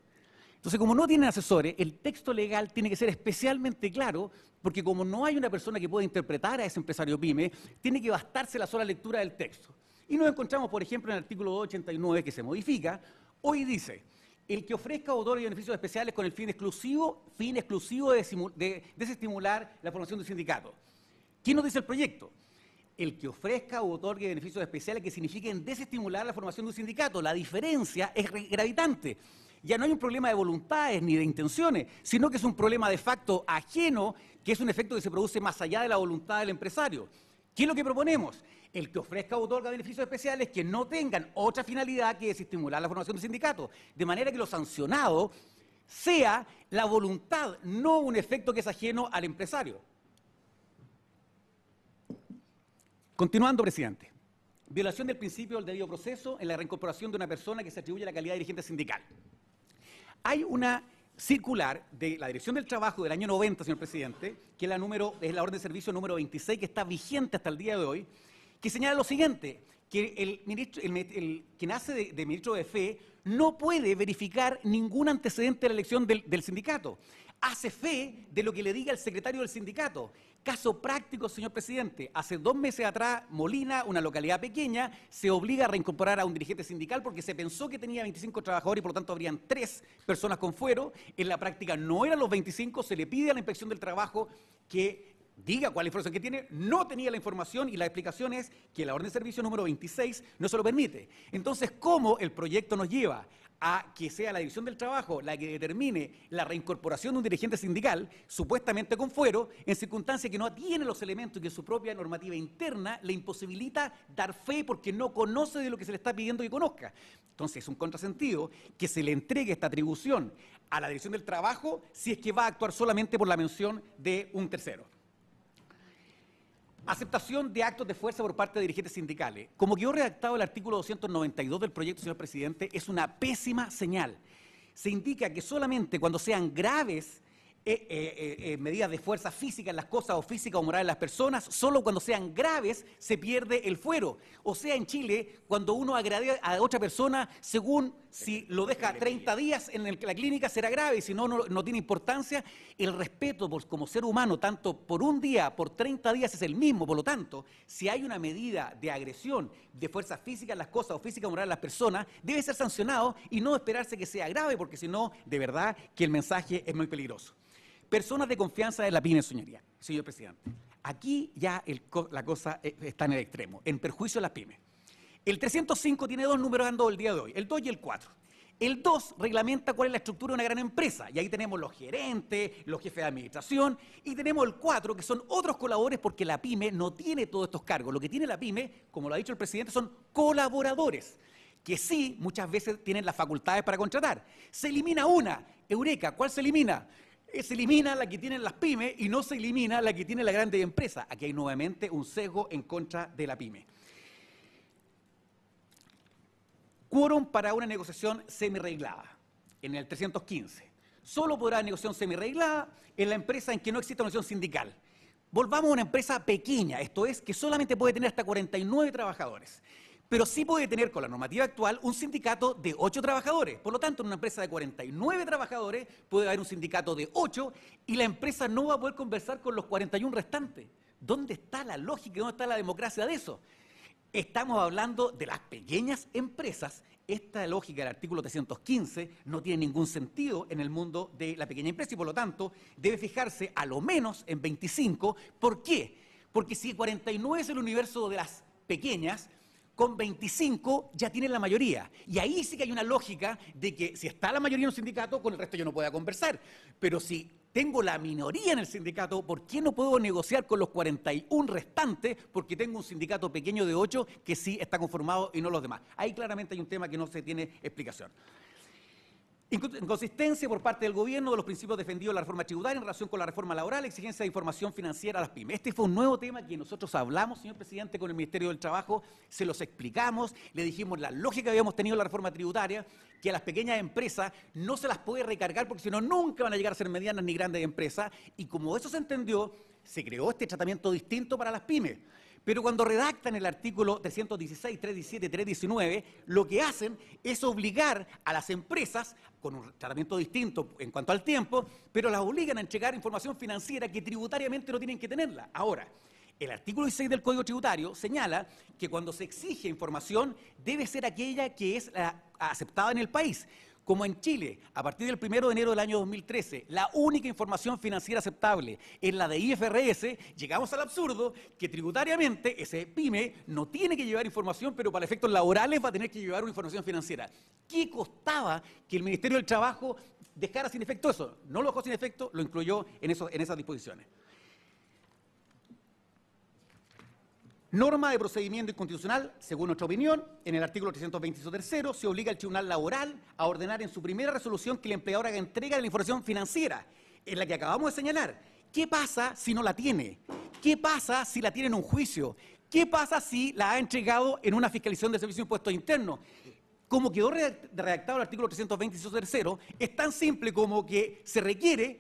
Entonces, como no tienen asesores, el texto legal tiene que ser especialmente claro, porque como no hay una persona que pueda interpretar a ese empresario pyme, tiene que bastarse la sola lectura del texto. Y nos encontramos, por ejemplo, en el artículo 289, que se modifica, hoy dice: el que ofrezca o otorgue beneficios especiales con el fin exclusivo de desestimular la formación de un sindicato. ¿Qué nos dice el proyecto? El que ofrezca o otorgue beneficios especiales que signifiquen desestimular la formación de un sindicato. La diferencia es gravitante. Ya no hay un problema de voluntades ni de intenciones, sino que es un problema de facto ajeno, que es un efecto que se produce más allá de la voluntad del empresario. ¿Qué es lo que proponemos? El que ofrezca o otorga beneficios especiales que no tengan otra finalidad que desestimular la formación del sindicato, de manera que lo sancionado sea la voluntad, no un efecto que es ajeno al empresario. Continuando, presidente. Violación del principio del debido proceso en la reincorporación de una persona que se atribuye la calidad de dirigente sindical. Hay una circular de la Dirección del Trabajo del año 90, señor presidente, que es la orden de servicio número 26, que está vigente hasta el día de hoy, que señala lo siguiente, que quien hace de ministro de fe no puede verificar ningún antecedente de la elección del sindicato. Hace fe de lo que le diga el secretario del sindicato. Caso práctico, señor presidente, hace 2 meses atrás, Molina, una localidad pequeña, se obliga a reincorporar a un dirigente sindical porque se pensó que tenía 25 trabajadores y por lo tanto habrían 3 personas con fuero. En la práctica no eran los 25, se le pide a la Inspección del Trabajo que diga cuál es la información que tiene, no tenía la información y la explicación es que la orden de servicio número 26 no se lo permite. Entonces, ¿cómo el proyecto nos lleva a que sea la Dirección del Trabajo la que determine la reincorporación de un dirigente sindical, supuestamente con fuero, en circunstancias que no tiene los elementos y que su propia normativa interna le imposibilita dar fe porque no conoce de lo que se le está pidiendo que conozca? Entonces, es un contrasentido que se le entregue esta atribución a la Dirección del Trabajo si es que va a actuar solamente por la mención de un tercero. Aceptación de actos de fuerza por parte de dirigentes sindicales. Como quedó redactado el artículo 292 del proyecto, señor presidente, es una pésima señal. Se indica que solamente cuando sean graves medidas de fuerza física en las cosas o física o moral en las personas, solo cuando sean graves se pierde el fuero. O sea, en Chile, cuando uno agrede a otra persona, según si lo deja 30 días en la clínica será grave, si no, no tiene importancia. El respeto como ser humano, tanto por un día, por 30 días, es el mismo. Por lo tanto, si hay una medida de agresión de fuerza física en las cosas o física o moral en las personas, debe ser sancionado y no esperarse que sea grave, porque si no, de verdad que el mensaje es muy peligroso. Personas de confianza de la pyme, señoría, señor presidente. Aquí ya la cosa está en el extremo, en perjuicio de las pymes. El 305 tiene dos números dando el día de hoy, el 2 y el 4. El 2 reglamenta cuál es la estructura de una gran empresa, y ahí tenemos los gerentes, los jefes de administración, y tenemos el 4, que son otros colaboradores, porque la pyme no tiene todos estos cargos. Lo que tiene la pyme, como lo ha dicho el presidente, son colaboradores, que sí, muchas veces tienen las facultades para contratar. Se elimina una, eureka, ¿cuál se elimina? Se elimina la que tienen las pymes y no se elimina la que tiene la grande empresa. Aquí hay nuevamente un sesgo en contra de la pyme. Quórum para una negociación semi-reglada, en el 315. Solo podrá haber negociación semi-reglada en la empresa en que no exista una negociación sindical. Volvamos a una empresa pequeña, esto es, que solamente puede tener hasta 49 trabajadores. Pero sí puede tener, con la normativa actual, un sindicato de 8 trabajadores. Por lo tanto, en una empresa de 49 trabajadores puede haber un sindicato de 8 y la empresa no va a poder conversar con los 41 restantes. ¿Dónde está la lógica y dónde está la democracia de eso? Estamos hablando de las pequeñas empresas. Esta lógica del artículo 315 no tiene ningún sentido en el mundo de la pequeña empresa y, por lo tanto, debe fijarse a lo menos en 25. ¿Por qué? Porque si 49 es el universo de las pequeñas, con 25 ya tienen la mayoría. Y ahí sí que hay una lógica de que si está la mayoría en un sindicato, con el resto yo no pueda conversar. Pero si tengo la minoría en el sindicato, ¿por qué no puedo negociar con los 41 restantes? Porque tengo un sindicato pequeño de 8 que sí está conformado y no los demás. Ahí claramente hay un tema que no se tiene explicación. Inconsistencia por parte del gobierno de los principios defendidos de la reforma tributaria en relación con la reforma laboral, exigencia de información financiera a las pymes. Este fue un nuevo tema que nosotros hablamos, señor presidente, con el Ministerio del Trabajo, se los explicamos, le dijimos la lógica que habíamos tenido en la reforma tributaria, que a las pequeñas empresas no se las puede recargar porque si no nunca van a llegar a ser medianas ni grandes empresas, y como eso se entendió, se creó este tratamiento distinto para las pymes. Pero cuando redactan el artículo 316, 317, 319, lo que hacen es obligar a las empresas, con un tratamiento distinto en cuanto al tiempo, pero las obligan a entregar información financiera que tributariamente no tienen que tenerla. Ahora, el artículo 16 del Código Tributario señala que cuando se exige información debe ser aquella que es aceptada en el país. Como en Chile, a partir del 1 de enero del año 2013, la única información financiera aceptable es la de IFRS, llegamos al absurdo que tributariamente ese pyme no tiene que llevar información, pero para efectos laborales va a tener que llevar una información financiera. ¿Qué costaba que el Ministerio del Trabajo dejara sin efecto eso? No lo dejó sin efecto, lo incluyó en esas disposiciones. Norma de procedimiento inconstitucional, según nuestra opinión, en el artículo 323 se obliga al Tribunal Laboral a ordenar en su primera resolución que el empleador haga entrega de la información financiera, en la que acabamos de señalar. ¿Qué pasa si no la tiene? ¿Qué pasa si la tiene en un juicio? ¿Qué pasa si la ha entregado en una fiscalización de servicios de impuestos internos? Como quedó redactado el artículo 323, es tan simple como que se requiere,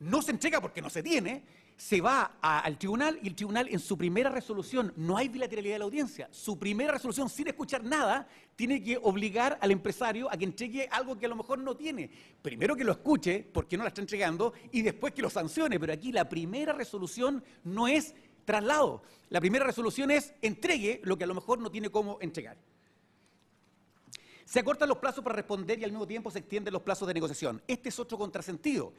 no se entrega porque no se tiene, se va al tribunal y el tribunal en su primera resolución, no hay bilateralidad de la audiencia, su primera resolución sin escuchar nada tiene que obligar al empresario a que entregue algo que a lo mejor no tiene. Primero que lo escuche, porque no la está entregando, y después que lo sancione, pero aquí la primera resolución no es traslado, la primera resolución es entregue lo que a lo mejor no tiene cómo entregar. Se acortan los plazos para responder y al mismo tiempo se extienden los plazos de negociación. Este es otro contrasentido.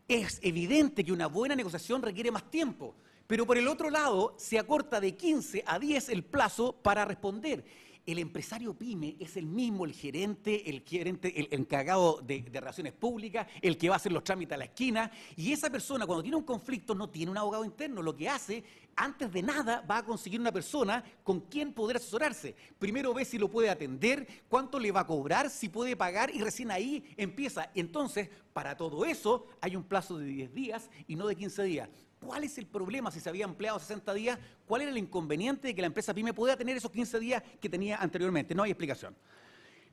Es evidente que una buena negociación requiere más tiempo, pero por el otro lado se acorta de 15 a 10 el plazo para responder. El empresario pyme es el mismo, el gerente, el encargado de relaciones públicas, el que va a hacer los trámites a la esquina, y esa persona cuando tiene un conflicto no tiene un abogado interno, lo que hace, antes de nada, va a conseguir una persona con quien poder asesorarse. Primero ve si lo puede atender, cuánto le va a cobrar, si puede pagar, y recién ahí empieza. Entonces, para todo eso hay un plazo de 10 días y no de 15 días. ¿Cuál es el problema si se había empleado 60 días? ¿Cuál era el inconveniente de que la empresa pyme pueda tener esos 15 días que tenía anteriormente? No hay explicación.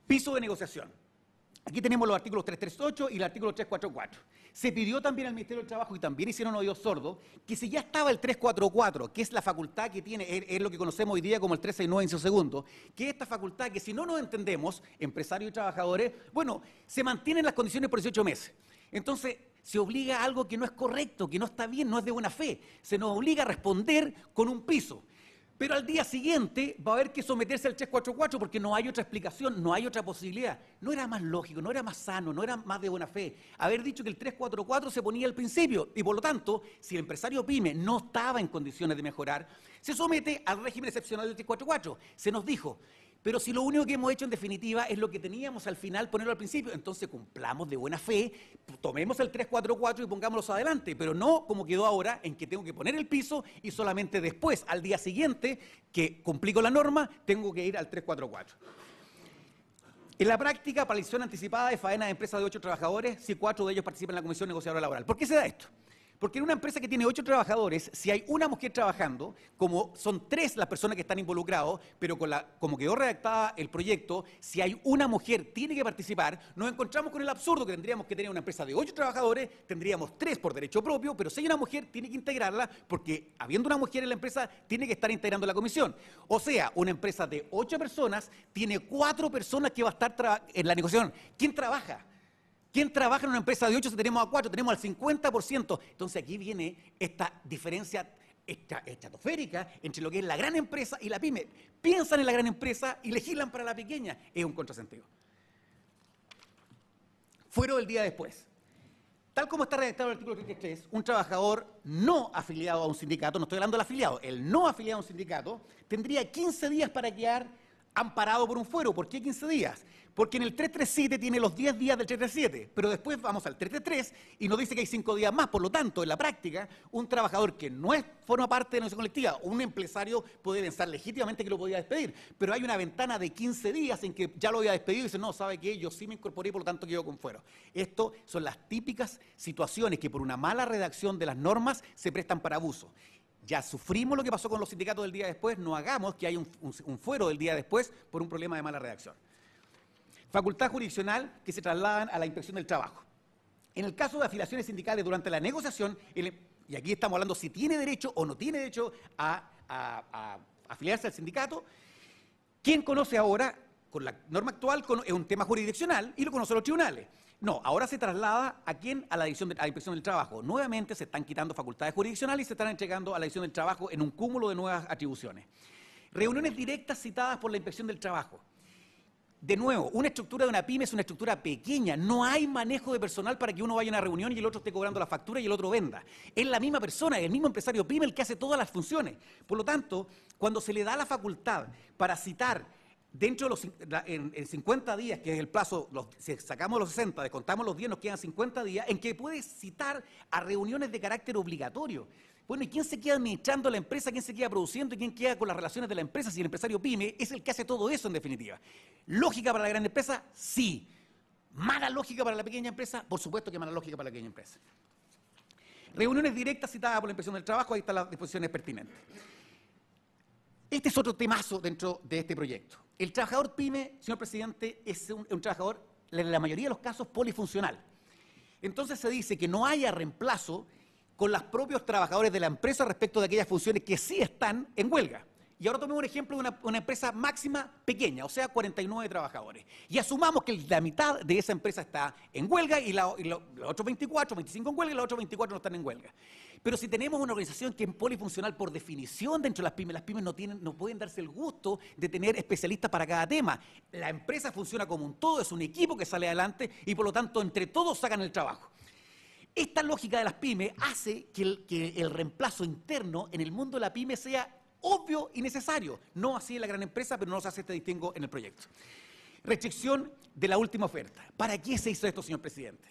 Piso de negociación. Aquí tenemos los artículos 338 y el artículo 344. Se pidió también al Ministerio del Trabajo, y también hicieron oídos sordos, que si ya estaba el 344, que es la facultad que tiene, es lo que conocemos hoy día como el 369 inciso segundo, que es esta facultad que si no nos entendemos, empresarios y trabajadores, bueno, se mantienen las condiciones por 18 meses. Entonces, se obliga a algo que no es correcto, que no está bien, no es de buena fe. Se nos obliga a responder con un piso. Pero al día siguiente va a haber que someterse al 344 porque no hay otra explicación, no hay otra posibilidad. ¿No era más lógico, no era más sano, no era más de buena fe haber dicho que el 344 se ponía al principio? Y por lo tanto, si el empresario PYME no estaba en condiciones de mejorar, se somete al régimen excepcional del 344. Se nos dijo, pero si lo único que hemos hecho en definitiva es lo que teníamos al final, ponerlo al principio, entonces cumplamos de buena fe, tomemos el 344 y pongámoslo adelante, pero no como quedó ahora, en que tengo que poner el piso y solamente después, al día siguiente, que cumplí con la norma, tengo que ir al 344. En la práctica, paralización anticipada de faena de empresas de 8 trabajadores, si 4 de ellos participan en la Comisión Negociadora Laboral. ¿Por qué se da esto? Porque en una empresa que tiene 8 trabajadores, si hay una mujer trabajando, como son 3 las personas que están involucrados, pero como quedó redactada el proyecto, si hay una mujer tiene que participar, nos encontramos con el absurdo que tendríamos que tener una empresa de 8 trabajadores, tendríamos 3 por derecho propio, pero si hay una mujer tiene que integrarla, porque habiendo una mujer en la empresa, tiene que estar integrando la comisión. O sea, una empresa de 8 personas tiene 4 personas que va a estar en la negociación. ¿Quién trabaja? ¿Quién trabaja en una empresa de 8 si tenemos a 4? Tenemos al 50%. Entonces aquí viene esta diferencia estratosférica entre lo que es la gran empresa y la pyme. Piensan en la gran empresa y legislan para la pequeña. Es un contrasentido. Fuero del día después. Tal como está redactado el artículo 33, un trabajador no afiliado a un sindicato, no estoy hablando del afiliado, el no afiliado a un sindicato, tendría 15 días para quedar amparado por un fuero. ¿Por qué 15 días? Porque en el 337 tiene los 10 días del 337, pero después vamos al 333 y nos dice que hay 5 días más. Por lo tanto, en la práctica, un trabajador que no forma parte de la negociación colectiva, un empresario puede pensar legítimamente que lo podía despedir, pero hay una ventana de 15 días en que ya lo había despedido y dice, no, ¿sabe qué? Yo sí me incorporé, por lo tanto quedo con fuero. Esto son las típicas situaciones que por una mala redacción de las normas se prestan para abuso. Ya sufrimos lo que pasó con los sindicatos del día después, no hagamos que haya un fuero del día después por un problema de mala redacción. Facultad jurisdiccional que se trasladan a la inspección del trabajo. En el caso de afiliaciones sindicales durante la negociación, y aquí estamos hablando si tiene derecho o no tiene derecho a afiliarse al sindicato, ¿quién conoce ahora, con la norma actual, es un tema jurisdiccional y lo conocen los tribunales? No, ahora se traslada ¿a quién? A la inspección del trabajo. Nuevamente se están quitando facultades jurisdiccionales y se están entregando a la inspección del trabajo en un cúmulo de nuevas atribuciones. Reuniones directas citadas por la inspección del trabajo. De nuevo, una estructura de una pyme es una estructura pequeña, no hay manejo de personal para que uno vaya a una reunión y el otro esté cobrando la factura y el otro venda. Es la misma persona, es el mismo empresario pyme el que hace todas las funciones. Por lo tanto, cuando se le da la facultad para citar dentro de en 50 días, que es el plazo, si sacamos los 60, descontamos los 10, nos quedan 50 días, en que puede citar a reuniones de carácter obligatorio. Bueno, ¿y quién se queda administrando la empresa? ¿Quién se queda produciendo? ¿Y quién queda con las relaciones de la empresa? Si el empresario pyme es el que hace todo eso en definitiva. ¿Lógica para la gran empresa? Sí. ¿Mala lógica para la pequeña empresa? Por supuesto que mala lógica para la pequeña empresa. Reuniones directas citadas por la inspección del trabajo, ahí están las disposiciones pertinentes. Este es otro temazo dentro de este proyecto. El trabajador pyme, señor presidente, es un trabajador, en la mayoría de los casos, polifuncional. Entonces se dice que no haya reemplazo con los propios trabajadores de la empresa respecto de aquellas funciones que sí están en huelga. Y ahora tomemos un ejemplo de una empresa máxima pequeña, o sea, 49 trabajadores. Y asumamos que la mitad de esa empresa está en huelga y los otros 24, 25 en huelga y los otros 24 no están en huelga. Pero si tenemos una organización que es polifuncional por definición dentro de las pymes no pueden darse el gusto de tener especialistas para cada tema. La empresa funciona como un todo, es un equipo que sale adelante y por lo tanto entre todos sacan el trabajo. Esta lógica de las pymes hace que el reemplazo interno en el mundo de la pyme sea obvio y necesario. No así en la gran empresa, pero no se hace este distingo en el proyecto. Restricción de la última oferta. ¿Para qué se hizo esto, señor presidente?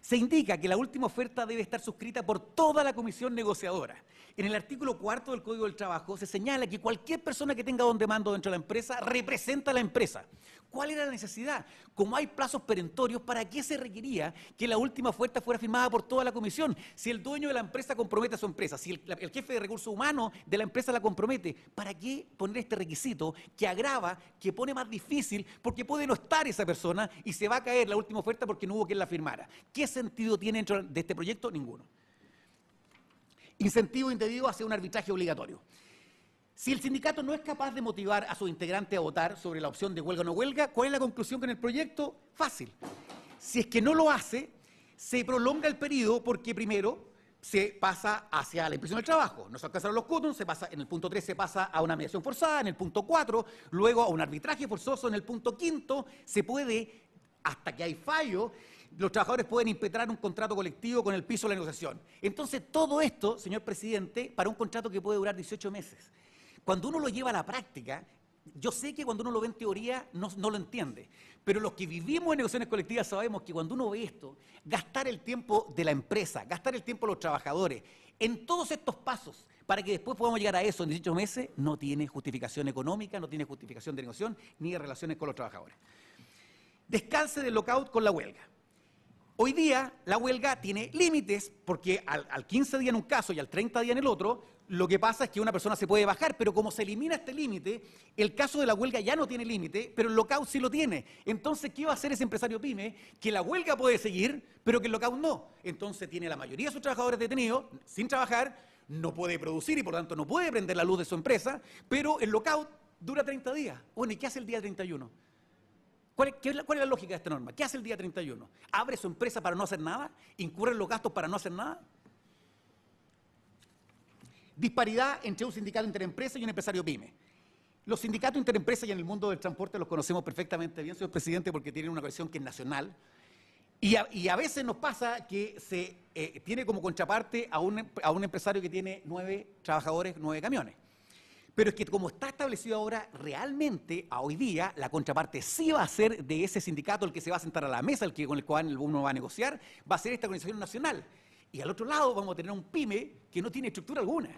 Se indica que la última oferta debe estar suscrita por toda la comisión negociadora. En el artículo 4 del Código del Trabajo se señala que cualquier persona que tenga don de mando dentro de la empresa representa a la empresa. ¿Cuál era la necesidad? Como hay plazos perentorios, ¿para qué se requería que la última oferta fuera firmada por toda la comisión? Si el dueño de la empresa compromete a su empresa, si el jefe de recursos humanos de la empresa la compromete, ¿para qué poner este requisito que agrava, que pone más difícil, porque puede no estar esa persona y se va a caer la última oferta porque no hubo quien la firmara? ¿Qué sentido tiene dentro de este proyecto? Ninguno. Incentivo indebido hacia un arbitraje obligatorio. Si el sindicato no es capaz de motivar a sus integrantes a votar sobre la opción de huelga o no huelga, ¿cuál es la conclusión con el proyecto? Fácil. Si es que no lo hace, se prolonga el periodo porque primero se pasa hacia la inspección del trabajo. No se alcanzaron los quórum, en el punto 3 se pasa a una mediación forzada, en el punto 4, luego a un arbitraje forzoso, en el punto 5 se puede, hasta que hay fallo, los trabajadores pueden impetrar un contrato colectivo con el piso de la negociación. Entonces, todo esto, señor presidente, para un contrato que puede durar 18 meses. Cuando uno lo lleva a la práctica, yo sé que cuando uno lo ve en teoría no lo entiende, pero los que vivimos en negociaciones colectivas sabemos que cuando uno ve esto, gastar el tiempo de la empresa, gastar el tiempo de los trabajadores, en todos estos pasos, para que después podamos llegar a eso en 18 meses, no tiene justificación económica, no tiene justificación de negociación, ni de relaciones con los trabajadores. Descalce del lockout con la huelga. Hoy día la huelga tiene límites porque al 15 días en un caso y al 30 días en el otro, lo que pasa es que una persona se puede bajar, pero como se elimina este límite, el caso de la huelga ya no tiene límite, pero el lockout sí lo tiene. Entonces, ¿qué va a hacer ese empresario pyme? Que la huelga puede seguir, pero que el lockout no. Entonces tiene la mayoría de sus trabajadores detenidos, sin trabajar, no puede producir y por tanto no puede prender la luz de su empresa, pero el lockout dura 30 días. Bueno, ¿y qué hace el día 31? ¿Cuál es la lógica de esta norma? ¿Qué hace el día 31? ¿Abre su empresa para no hacer nada? ¿Incurre en los gastos para no hacer nada? Disparidad entre un sindicato interempresa y un empresario pyme. Los sindicatos interempresas y en el mundo del transporte los conocemos perfectamente bien, señor presidente, porque tienen una cohesión que es nacional. Y a veces nos pasa que se tiene como contraparte a un empresario que tiene 9 trabajadores, 9 camiones. Pero es que como está establecido ahora, realmente, a hoy día, la contraparte sí va a ser de ese sindicato el que se va a sentar a la mesa, con el cual uno va a negociar, va a ser esta organización nacional. Y al otro lado vamos a tener un pyme que no tiene estructura alguna.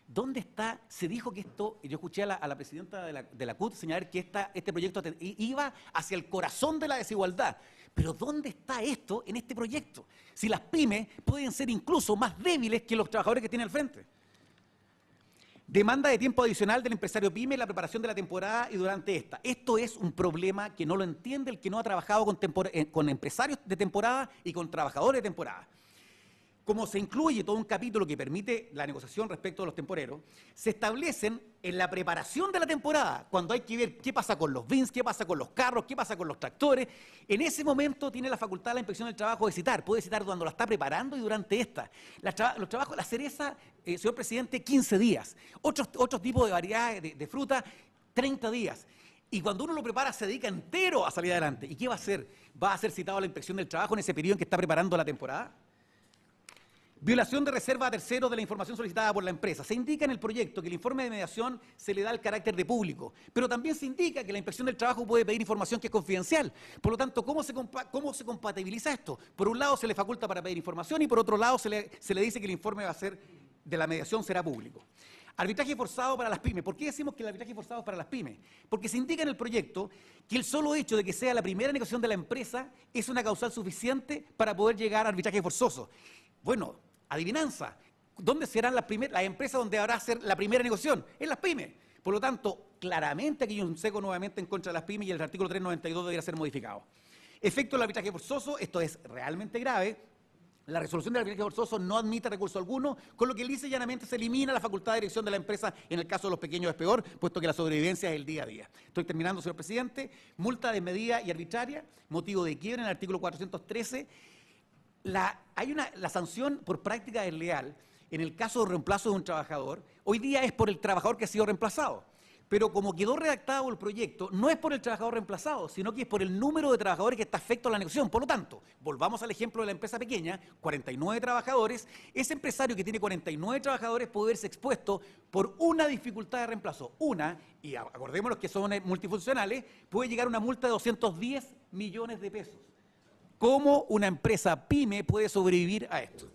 ¿Dónde está? Se dijo que esto, yo escuché a la presidenta de la CUT señalar que este proyecto iba hacia el corazón de la desigualdad. Pero ¿dónde está esto en este proyecto? Si las pymes pueden ser incluso más débiles que los trabajadores que tienen al frente. Demanda de tiempo adicional del empresario pyme en la preparación de la temporada y durante esta. Esto es un problema que no lo entiende el que no ha trabajado con empresarios de temporada y con trabajadores de temporada. Como se incluye todo un capítulo que permite la negociación respecto a los temporeros, se establecen en la preparación de la temporada, cuando hay que ver qué pasa con los bins, qué pasa con los carros, qué pasa con los tractores. En ese momento tiene la facultad la inspección del trabajo de citar, puede citar cuando la está preparando y durante esta. Los trabajos, la cereza, señor presidente, 15 días. Otros tipos de variedades de fruta, 30 días. Y cuando uno lo prepara, se dedica entero a salir adelante. ¿Y qué va a hacer? ¿Va a ser citado a la inspección del trabajo en ese periodo en que está preparando la temporada? Violación de reserva a terceros de la información solicitada por la empresa. Se indica en el proyecto que el informe de mediación se le da el carácter de público, pero también se indica que la inspección del trabajo puede pedir información que es confidencial. Por lo tanto, ¿cómo se compatibiliza esto? Por un lado se le faculta para pedir información y por otro lado se le dice que el informe va a ser de la mediación será público. Arbitraje forzado para las pymes. ¿Por qué decimos que el arbitraje forzado es para las pymes? Porque se indica en el proyecto que el solo hecho de que sea la primera negociación de la empresa es una causal suficiente para poder llegar a arbitraje forzoso. Bueno, adivinanza, ¿dónde serán las empresas donde habrá ser la primera negociación? En las pymes. Por lo tanto, claramente aquí hay un seco nuevamente en contra de las pymes y el artículo 392 debería ser modificado. Efecto del arbitraje forzoso, esto es realmente grave. La resolución del arbitraje forzoso no admite recurso alguno, con lo que lisa y llanamente se elimina la facultad de dirección de la empresa. En el caso de los pequeños es peor, puesto que la sobrevivencia es el día a día. Estoy terminando, señor presidente. Multa desmedida y arbitraria, motivo de quiebra en el artículo 413. La sanción por práctica desleal, en el caso de reemplazo de un trabajador, hoy día es por el trabajador que ha sido reemplazado. Pero como quedó redactado el proyecto, no es por el trabajador reemplazado, sino que es por el número de trabajadores que está afecto a la negociación. Por lo tanto, volvamos al ejemplo de la empresa pequeña, 49 trabajadores, ese empresario que tiene 49 trabajadores puede verse expuesto por una dificultad de reemplazo. Y acordémonos que son multifuncionales, puede llegar a una multa de 210 millones de pesos. ¿Cómo una empresa pyme puede sobrevivir a esto?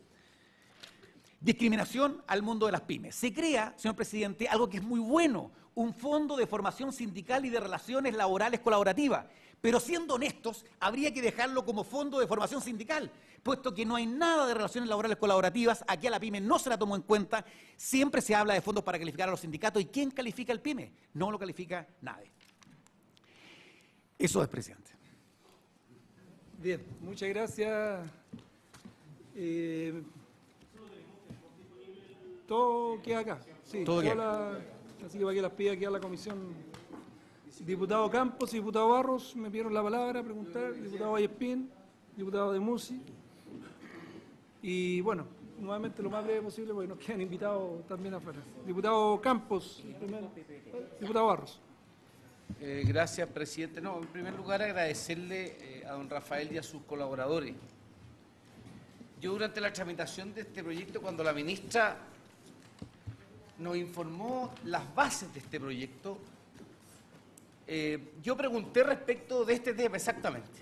Discriminación al mundo de las pymes. Se crea, señor presidente, algo que es muy bueno, un fondo de formación sindical y de relaciones laborales colaborativas. Pero siendo honestos, habría que dejarlo como fondo de formación sindical, puesto que no hay nada de relaciones laborales colaborativas, aquí a la pyme no se la tomó en cuenta, siempre se habla de fondos para calificar a los sindicatos, ¿y quién califica el pyme? No lo califica nadie. Eso es, presidente. Bien, muchas gracias. Todo queda acá. Sí, Todo queda. Así que para que las pida aquí a la comisión. Diputado Campos y diputado Barros me pidieron la palabra a preguntar. Diputado Vallespín, diputado de Musi. Y bueno, nuevamente lo más breve posible porque nos quedan invitados también afuera. Diputado Campos, primero. Diputado Barros. Gracias, presidente. No, en primer lugar, agradecerle a don Rafael y a sus colaboradores. Yo durante la tramitación de este proyecto, cuando la ministra nos informó las bases de este proyecto, yo pregunté respecto de este tema exactamente.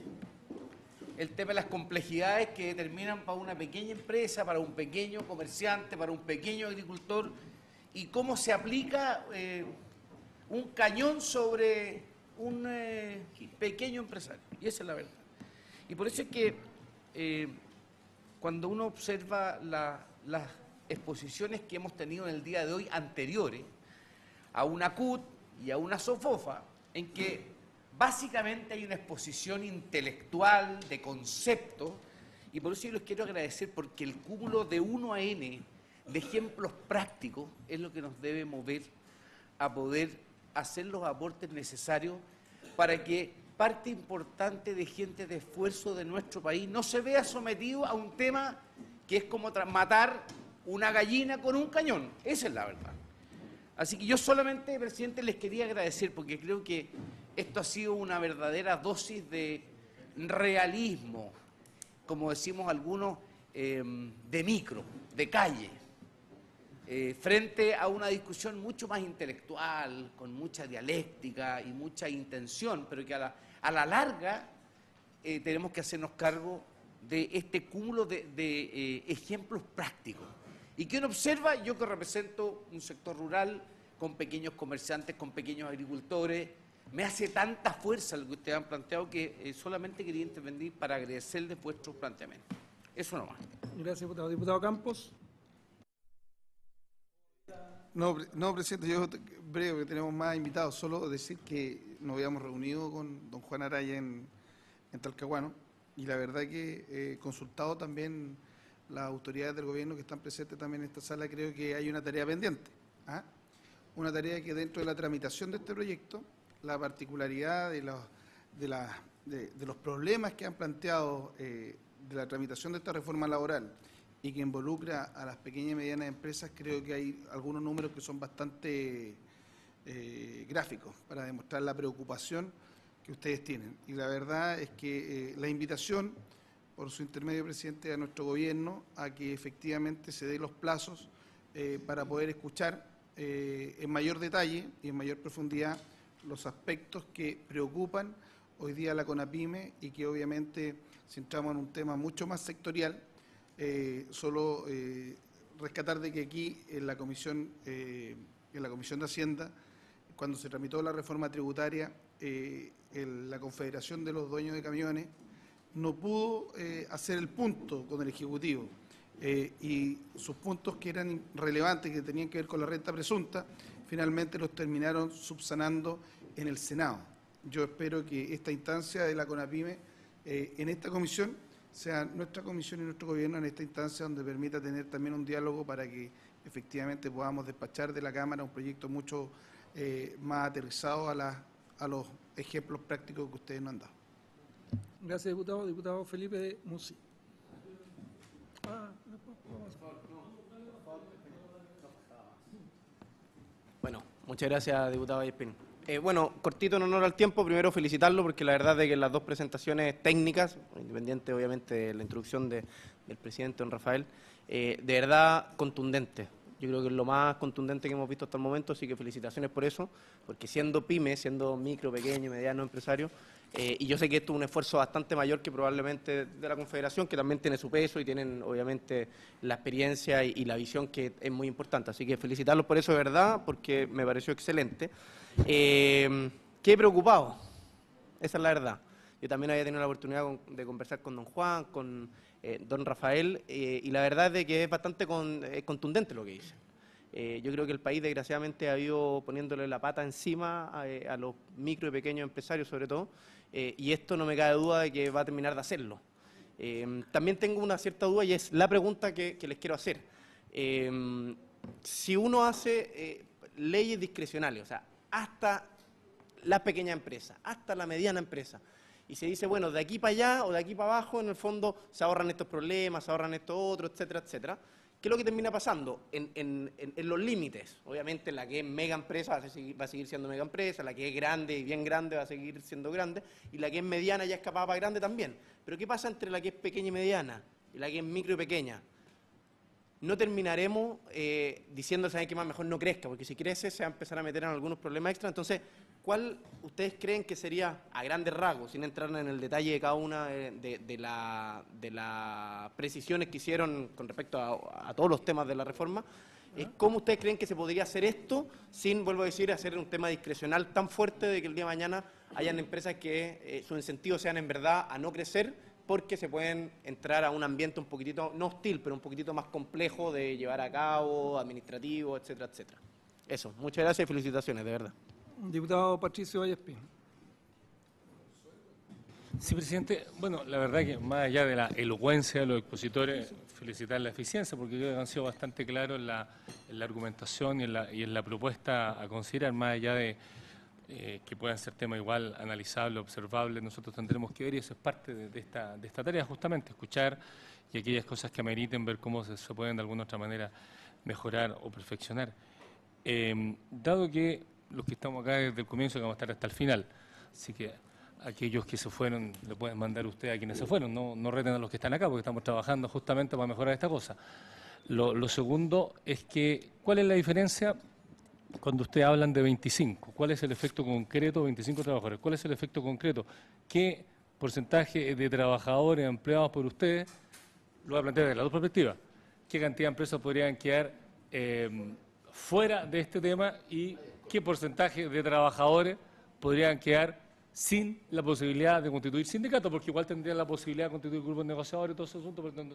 El tema de las complejidades que determinan para una pequeña empresa, para un pequeño comerciante, para un pequeño agricultor, y cómo se aplica un cañón sobre un pequeño empresario. Y esa es la verdad. Y por eso es que cuando uno observa las exposiciones que hemos tenido en el día de hoy anteriores a una CUT y a una SOFOFA, en que básicamente hay una exposición intelectual de conceptos, y por eso yo les quiero agradecer porque el cúmulo de 1 a N de ejemplos prácticos es lo que nos debe mover a poder hacer los aportes necesarios para que parte importante de gente de esfuerzo de nuestro país no se vea sometido a un tema que es como matar una gallina con un cañón. Esa es la verdad. Así que yo solamente, presidente, les quería agradecer porque creo que esto ha sido una verdadera dosis de realismo, como decimos algunos, de micro, de calle, frente a una discusión mucho más intelectual, con mucha dialéctica y mucha intención, pero que a la larga tenemos que hacernos cargo de este cúmulo de ejemplos prácticos. ¿Y quién observa? Yo que represento un sector rural, con pequeños comerciantes, con pequeños agricultores, me hace tanta fuerza lo que ustedes han planteado que solamente quería intervenir para agradecerles vuestros planteamientos. Eso nomás. Gracias, diputado. Diputado Campos. No, presidente, yo breve, porque tenemos más invitados. Solo decir que nos habíamos reunido con don Juan Araya en Talcahuano y la verdad que consultado también las autoridades del gobierno que están presentes también en esta sala, creo que hay una tarea pendiente. ¿Ah? Una tarea que dentro de la tramitación de este proyecto, la particularidad de los problemas que han planteado de la tramitación de esta reforma laboral y que involucra a las pequeñas y medianas empresas, creo que hay algunos números que son bastante gráficos para demostrar la preocupación que ustedes tienen. Y la verdad es que la invitación, por su intermedio, presidente, a nuestro gobierno, a que efectivamente se den los plazos para poder escuchar en mayor detalle y en mayor profundidad los aspectos que preocupan hoy día a la CONAPYME y que obviamente, si entramos en un tema mucho más sectorial, solo rescatar de que aquí en la Comisión de Hacienda, cuando se tramitó la reforma tributaria, la Confederación de los Dueños de Camiones no pudo hacer el punto con el Ejecutivo y sus puntos que eran relevantes, que tenían que ver con la renta presunta, finalmente los terminaron subsanando en el Senado. Yo espero que esta instancia de la CONAPYME en esta comisión sea nuestra comisión y nuestro gobierno en esta instancia donde permita tener también un diálogo para que efectivamente podamos despachar de la Cámara un proyecto mucho más aterrizado a los ejemplos prácticos que ustedes nos han dado. Gracias, diputado. Diputado Felipe Musi. Bueno, muchas gracias, diputado Vallespín. Bueno, cortito en honor al tiempo, primero felicitarlo porque la verdad es que las dos presentaciones técnicas, independiente obviamente de la introducción del presidente don Rafael, de verdad contundente. Yo creo que es lo más contundente que hemos visto hasta el momento, así que felicitaciones por eso, porque siendo pyme, siendo micro, pequeño, mediano empresario, y yo sé que esto es un esfuerzo bastante mayor que probablemente de la Confederación, que también tiene su peso y tienen obviamente la experiencia y la visión que es muy importante. Así que felicitarlos por eso de verdad, porque me pareció excelente. Qué preocupado, esa es la verdad. Yo también había tenido la oportunidad de conversar con don Juan, con don Rafael, y la verdad es de que es bastante contundente lo que dicen. Yo creo que el país desgraciadamente ha ido poniéndole la pata encima a los micro y pequeños empresarios sobre todo, y esto no me cabe duda de que va a terminar de hacerlo. También tengo una cierta duda y es la pregunta que les quiero hacer. Si uno hace leyes discrecionales, o sea, hasta la pequeña empresa, hasta la mediana empresa, y se dice, bueno, de aquí para allá o de aquí para abajo, en el fondo se ahorran estos problemas, se ahorran esto otro, etcétera, etcétera. ¿Qué es lo que termina pasando? En los límites, obviamente la que es mega empresa va a seguir siendo mega empresa, la que es grande y bien grande va a seguir siendo grande, y la que es mediana ya escapada para grande también. Pero ¿qué pasa entre la que es pequeña y mediana y la que es micro y pequeña? No terminaremos diciendo, ¿saben qué más? Mejor no crezca, porque si crece se va a empezar a meter en algunos problemas extra. Entonces, ¿cuál ustedes creen que sería, a grandes rasgos, sin entrar en el detalle de cada una de las precisiones que hicieron con respecto a todos los temas de la reforma, cómo ustedes creen que se podría hacer esto sin, vuelvo a decir, hacer un tema discrecional tan fuerte de que el día de mañana hayan empresas que sus incentivos sean en verdad a no crecer, porque se pueden entrar a un ambiente un poquitito, no hostil, pero un poquitito más complejo de llevar a cabo, administrativo, etcétera, etcétera? Eso, muchas gracias y felicitaciones, de verdad. Diputado Patricio Vallespín. Sí, presidente. Bueno, la verdad que más allá de la elocuencia de los expositores, felicitar la eficiencia, porque creo que han sido bastante claros en la argumentación y en la propuesta a considerar, más allá de que puedan ser temas igual analizables, observables. Nosotros tendremos que ver, y eso es parte de esta tarea, justamente, escuchar y aquellas cosas que ameriten ver cómo se pueden de alguna otra manera mejorar o perfeccionar. Dado que los que estamos acá desde el comienzo vamos a estar hasta el final, así que aquellos que se fueron le pueden mandar usted a quienes se fueron, no reten a los que están acá, porque estamos trabajando justamente para mejorar esta cosa. Lo segundo es que, ¿cuál es la diferencia cuando ustedes hablan de 25? ¿Cuál es el efecto concreto, 25 trabajadores? ¿Cuál es el efecto concreto? ¿Qué porcentaje de trabajadores empleados por ustedes? Lo voy a plantear desde las dos perspectivas. ¿Qué cantidad de empresas podrían quedar fuera de este tema y qué porcentaje de trabajadores podrían quedar sin la posibilidad de constituir sindicatos? Porque igual tendrían la posibilidad de constituir grupos negociadores y todo ese asunto, pero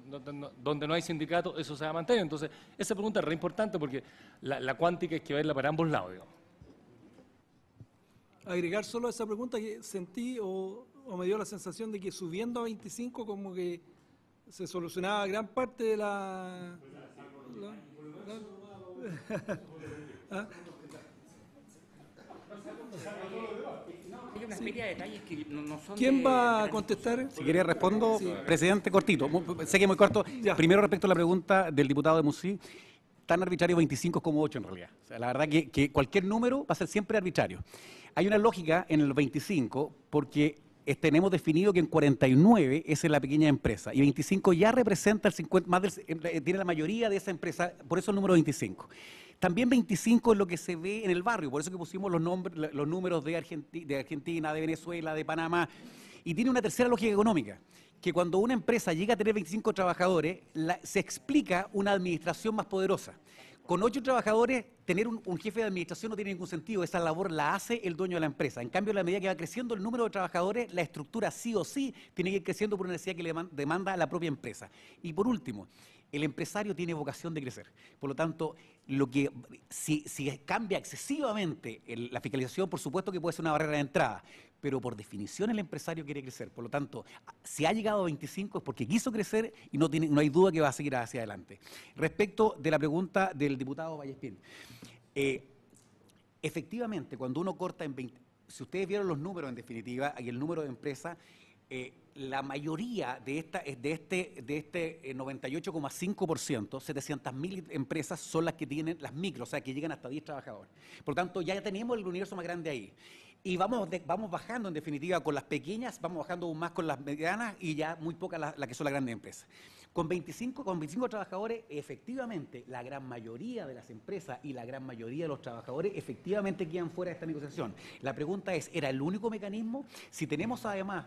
donde no hay sindicatos eso se va a mantener. Entonces, esa pregunta es re importante porque la cuántica hay que verla para ambos lados, digamos. Agregar solo a esa pregunta que sentí o me dio la sensación de que subiendo a 25 como que se solucionaba gran parte de ¿Ah? Hay una serie de detalles que no son. ¿Quién va a contestar? Si quería respondo, presidente, cortito. Sé que es muy corto. Ya. Primero, respecto a la pregunta del diputado de Musí, tan arbitrario 25 como 8 en realidad. O sea, la verdad que cualquier número va a ser siempre arbitrario. Hay una lógica en el 25 porque tenemos definido que en 49 es la pequeña empresa y 25 ya representa el 50, tiene la mayoría de esa empresa, por eso el número 25. También 25 es lo que se ve en el barrio, por eso que pusimos los números de Argentina, de Venezuela, de Panamá. Y tiene una tercera lógica económica, que cuando una empresa llega a tener 25 trabajadores, se explica una administración más poderosa. Con 8 trabajadores, tener un jefe de administración no tiene ningún sentido, esa labor la hace el dueño de la empresa. En cambio, a la medida que va creciendo el número de trabajadores, la estructura sí o sí tiene que ir creciendo por una necesidad que le demanda la propia empresa. Y por último, el empresario tiene vocación de crecer. Por lo tanto, si cambia excesivamente la fiscalización, por supuesto que puede ser una barrera de entrada, pero por definición el empresario quiere crecer. Por lo tanto, si ha llegado a 25 es porque quiso crecer y no hay duda que va a seguir hacia adelante. Respecto de la pregunta del diputado Vallespín, efectivamente, cuando uno corta en 20, si ustedes vieron los números en definitiva, y el número de empresas, la mayoría de este 98,5%, 700.000 empresas son las que tienen las micros, o sea, que llegan hasta 10 trabajadores. Por lo tanto, ya tenemos el universo más grande ahí. Y vamos bajando, en definitiva, con las pequeñas, vamos bajando aún más con las medianas y ya muy pocas las que son las grandes empresas. Con 25 trabajadores, efectivamente, la gran mayoría de las empresas y la gran mayoría de los trabajadores efectivamente quedan fuera de esta negociación. La pregunta es, ¿era el único mecanismo? Si tenemos además,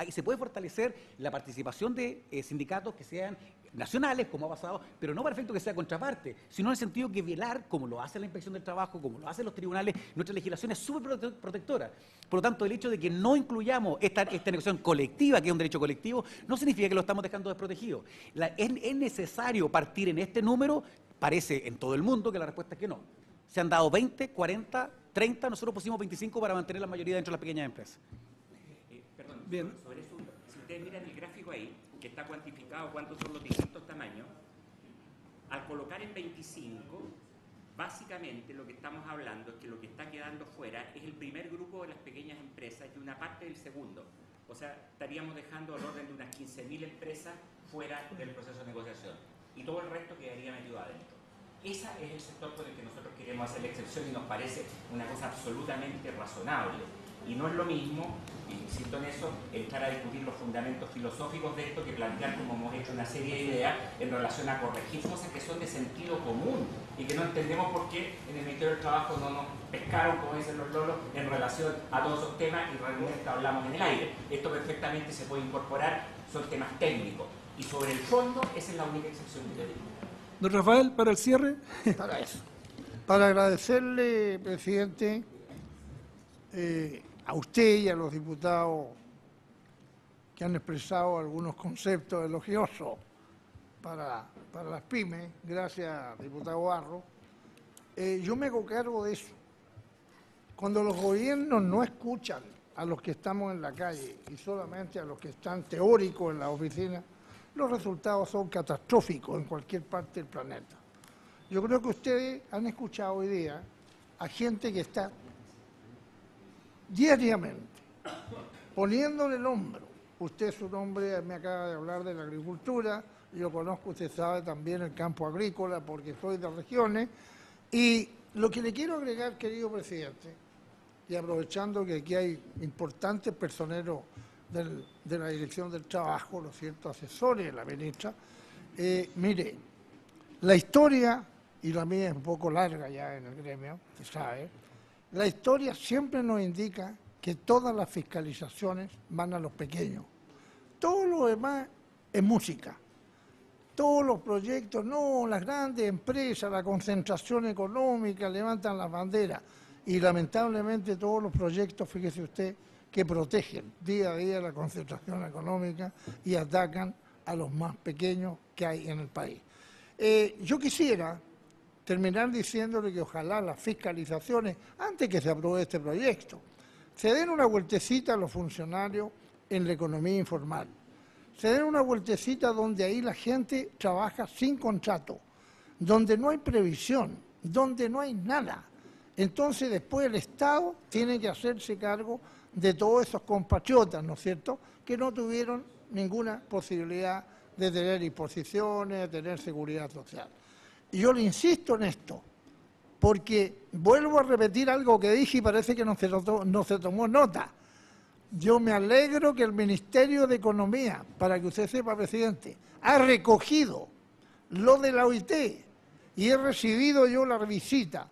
se puede fortalecer la participación de sindicatos que sean nacionales, como ha pasado, pero no para efecto que sea contraparte, sino en el sentido que velar, como lo hace la Inspección del Trabajo, como lo hacen los tribunales, nuestra legislación es súper protectora. Por lo tanto, el hecho de que no incluyamos esta negociación colectiva, que es un derecho colectivo, no significa que lo estamos dejando desprotegido. Es necesario partir en este número, parece en todo el mundo que la respuesta es que no. Se han dado 20, 40, 30, nosotros pusimos 25 para mantener la mayoría dentro de las pequeñas empresas. Perdón, Bien. sobre eso, si ustedes miran el gráfico ahí, que está cuantificado cuántos son los distintos tamaños, al colocar en 25, básicamente lo que estamos hablando es que lo que está quedando fuera es el primer grupo de las pequeñas empresas y una parte del segundo. O sea, estaríamos dejando al orden de unas 15.000 empresas fuera del proceso de negociación. y todo el resto quedaría metido adentro. Ese es el sector por el que nosotros queremos hacer la excepción y nos parece una cosa absolutamente razonable. Y no es lo mismo, insisto en eso, entrar a discutir los fundamentos filosóficos de esto que plantear, como hemos hecho, una serie de ideas en relación a corregir cosas que son de sentido común y que no entendemos por qué en el Ministerio del Trabajo no nos pescaron, como dicen los lolos, en relación a todos esos temas y realmente hablamos en el aire. Esto perfectamente se puede incorporar, son temas técnicos. Y sobre el fondo, esa es la única excepción que tenemos. Don Rafael, para el cierre. Para eso. Para agradecerle, presidente, a usted y a los diputados que han expresado algunos conceptos elogiosos para las pymes, gracias, diputado Barro. Yo me hago cargo de eso. Cuando los gobiernos no escuchan a los que estamos en la calle y solamente a los que están teóricos en la oficina, los resultados son catastróficos en cualquier parte del planeta. Yo creo que ustedes han escuchado hoy día a gente que está diariamente poniéndole el hombro. Usted es un hombre, me acaba de hablar de la agricultura, yo conozco, usted sabe, también el campo agrícola porque soy de regiones. Y lo que le quiero agregar, querido presidente, y aprovechando que aquí hay importantes personeros de la Dirección del Trabajo, ¿no es cierto?, asesores de la ministra, mire, la historia, y la mía es un poco larga ya en el gremio, usted sabe, la historia siempre nos indica que todas las fiscalizaciones van a los pequeños. Todo lo demás es música. Todos los proyectos, no, las grandes empresas, la concentración económica, levantan las banderas. Y lamentablemente todos los proyectos, fíjese usted, que protegen día a día la concentración económica y atacan a los más pequeños que hay en el país. Yo quisiera terminar diciéndole que ojalá las fiscalizaciones, antes que se apruebe este proyecto, se den una vueltecita a los funcionarios en la economía informal. Se den una vueltecita donde ahí la gente trabaja sin contrato, donde no hay previsión, donde no hay nada. Entonces después el Estado tiene que hacerse cargo de todos esos compatriotas, ¿no es cierto?, que no tuvieron ninguna posibilidad de tener imposiciones, de tener seguridad social. Y yo le insisto en esto, porque vuelvo a repetir algo que dije y parece que no se tomó nota. Yo me alegro que el Ministerio de Economía, para que usted sepa, presidente, ha recogido lo de la OIT y he recibido yo la visita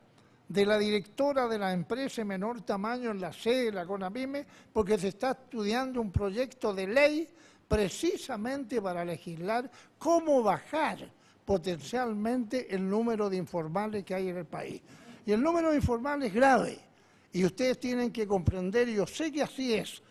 de la directora de la empresa de menor tamaño en la sede de la CONAPYME, porque se está estudiando un proyecto de ley precisamente para legislar cómo bajar potencialmente el número de informales que hay en el país. Y el número de informales es grave. Y ustedes tienen que comprender, y yo sé que así es,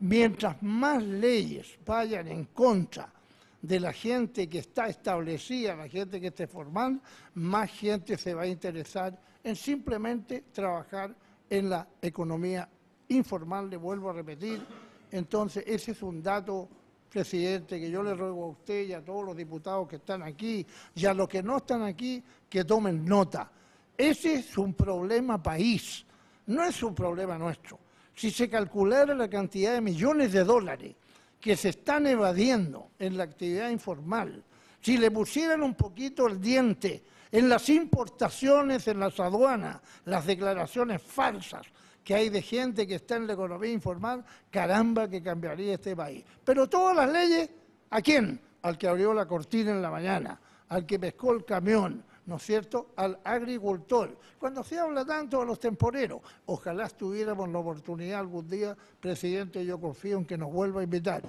mientras más leyes vayan en contra de la gente que está establecida, la gente que esté formal, más gente se va a interesar en simplemente trabajar en la economía informal, le vuelvo a repetir. Entonces, ese es un dato, presidente, que yo le ruego a usted y a todos los diputados que están aquí, y a los que no están aquí, que tomen nota. Ese es un problema país, no es un problema nuestro. Si se calculara la cantidad de millones de dólares que se están evadiendo en la actividad informal, si le pusieran un poquito el diente en las importaciones, en las aduanas, las declaraciones falsas que hay de gente que está en la economía informal, caramba que cambiaría este país. Pero todas las leyes, ¿a quién? Al que abrió la cortina en la mañana, al que pescó el camión, ¿no es cierto?, al agricultor. Cuando se habla tanto de los temporeros, ojalá tuviéramos la oportunidad algún día, presidente, yo confío en que nos vuelva a invitar,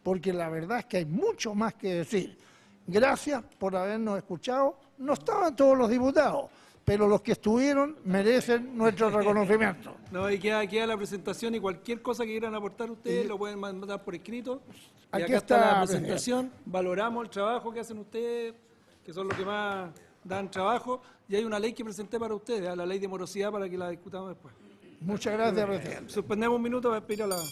porque la verdad es que hay mucho más que decir. Gracias por habernos escuchado. No estaban todos los diputados, pero los que estuvieron merecen nuestro reconocimiento. No, y queda la presentación y cualquier cosa que quieran aportar ustedes lo pueden mandar por escrito. Y Aquí acá está la está, presentación, valoramos el trabajo que hacen ustedes, que son los que más dan trabajo, y hay una ley que presenté para ustedes, la ley de morosidad, para que la discutamos después. Muchas gracias, presidente. Suspendemos un minuto para pedir a la...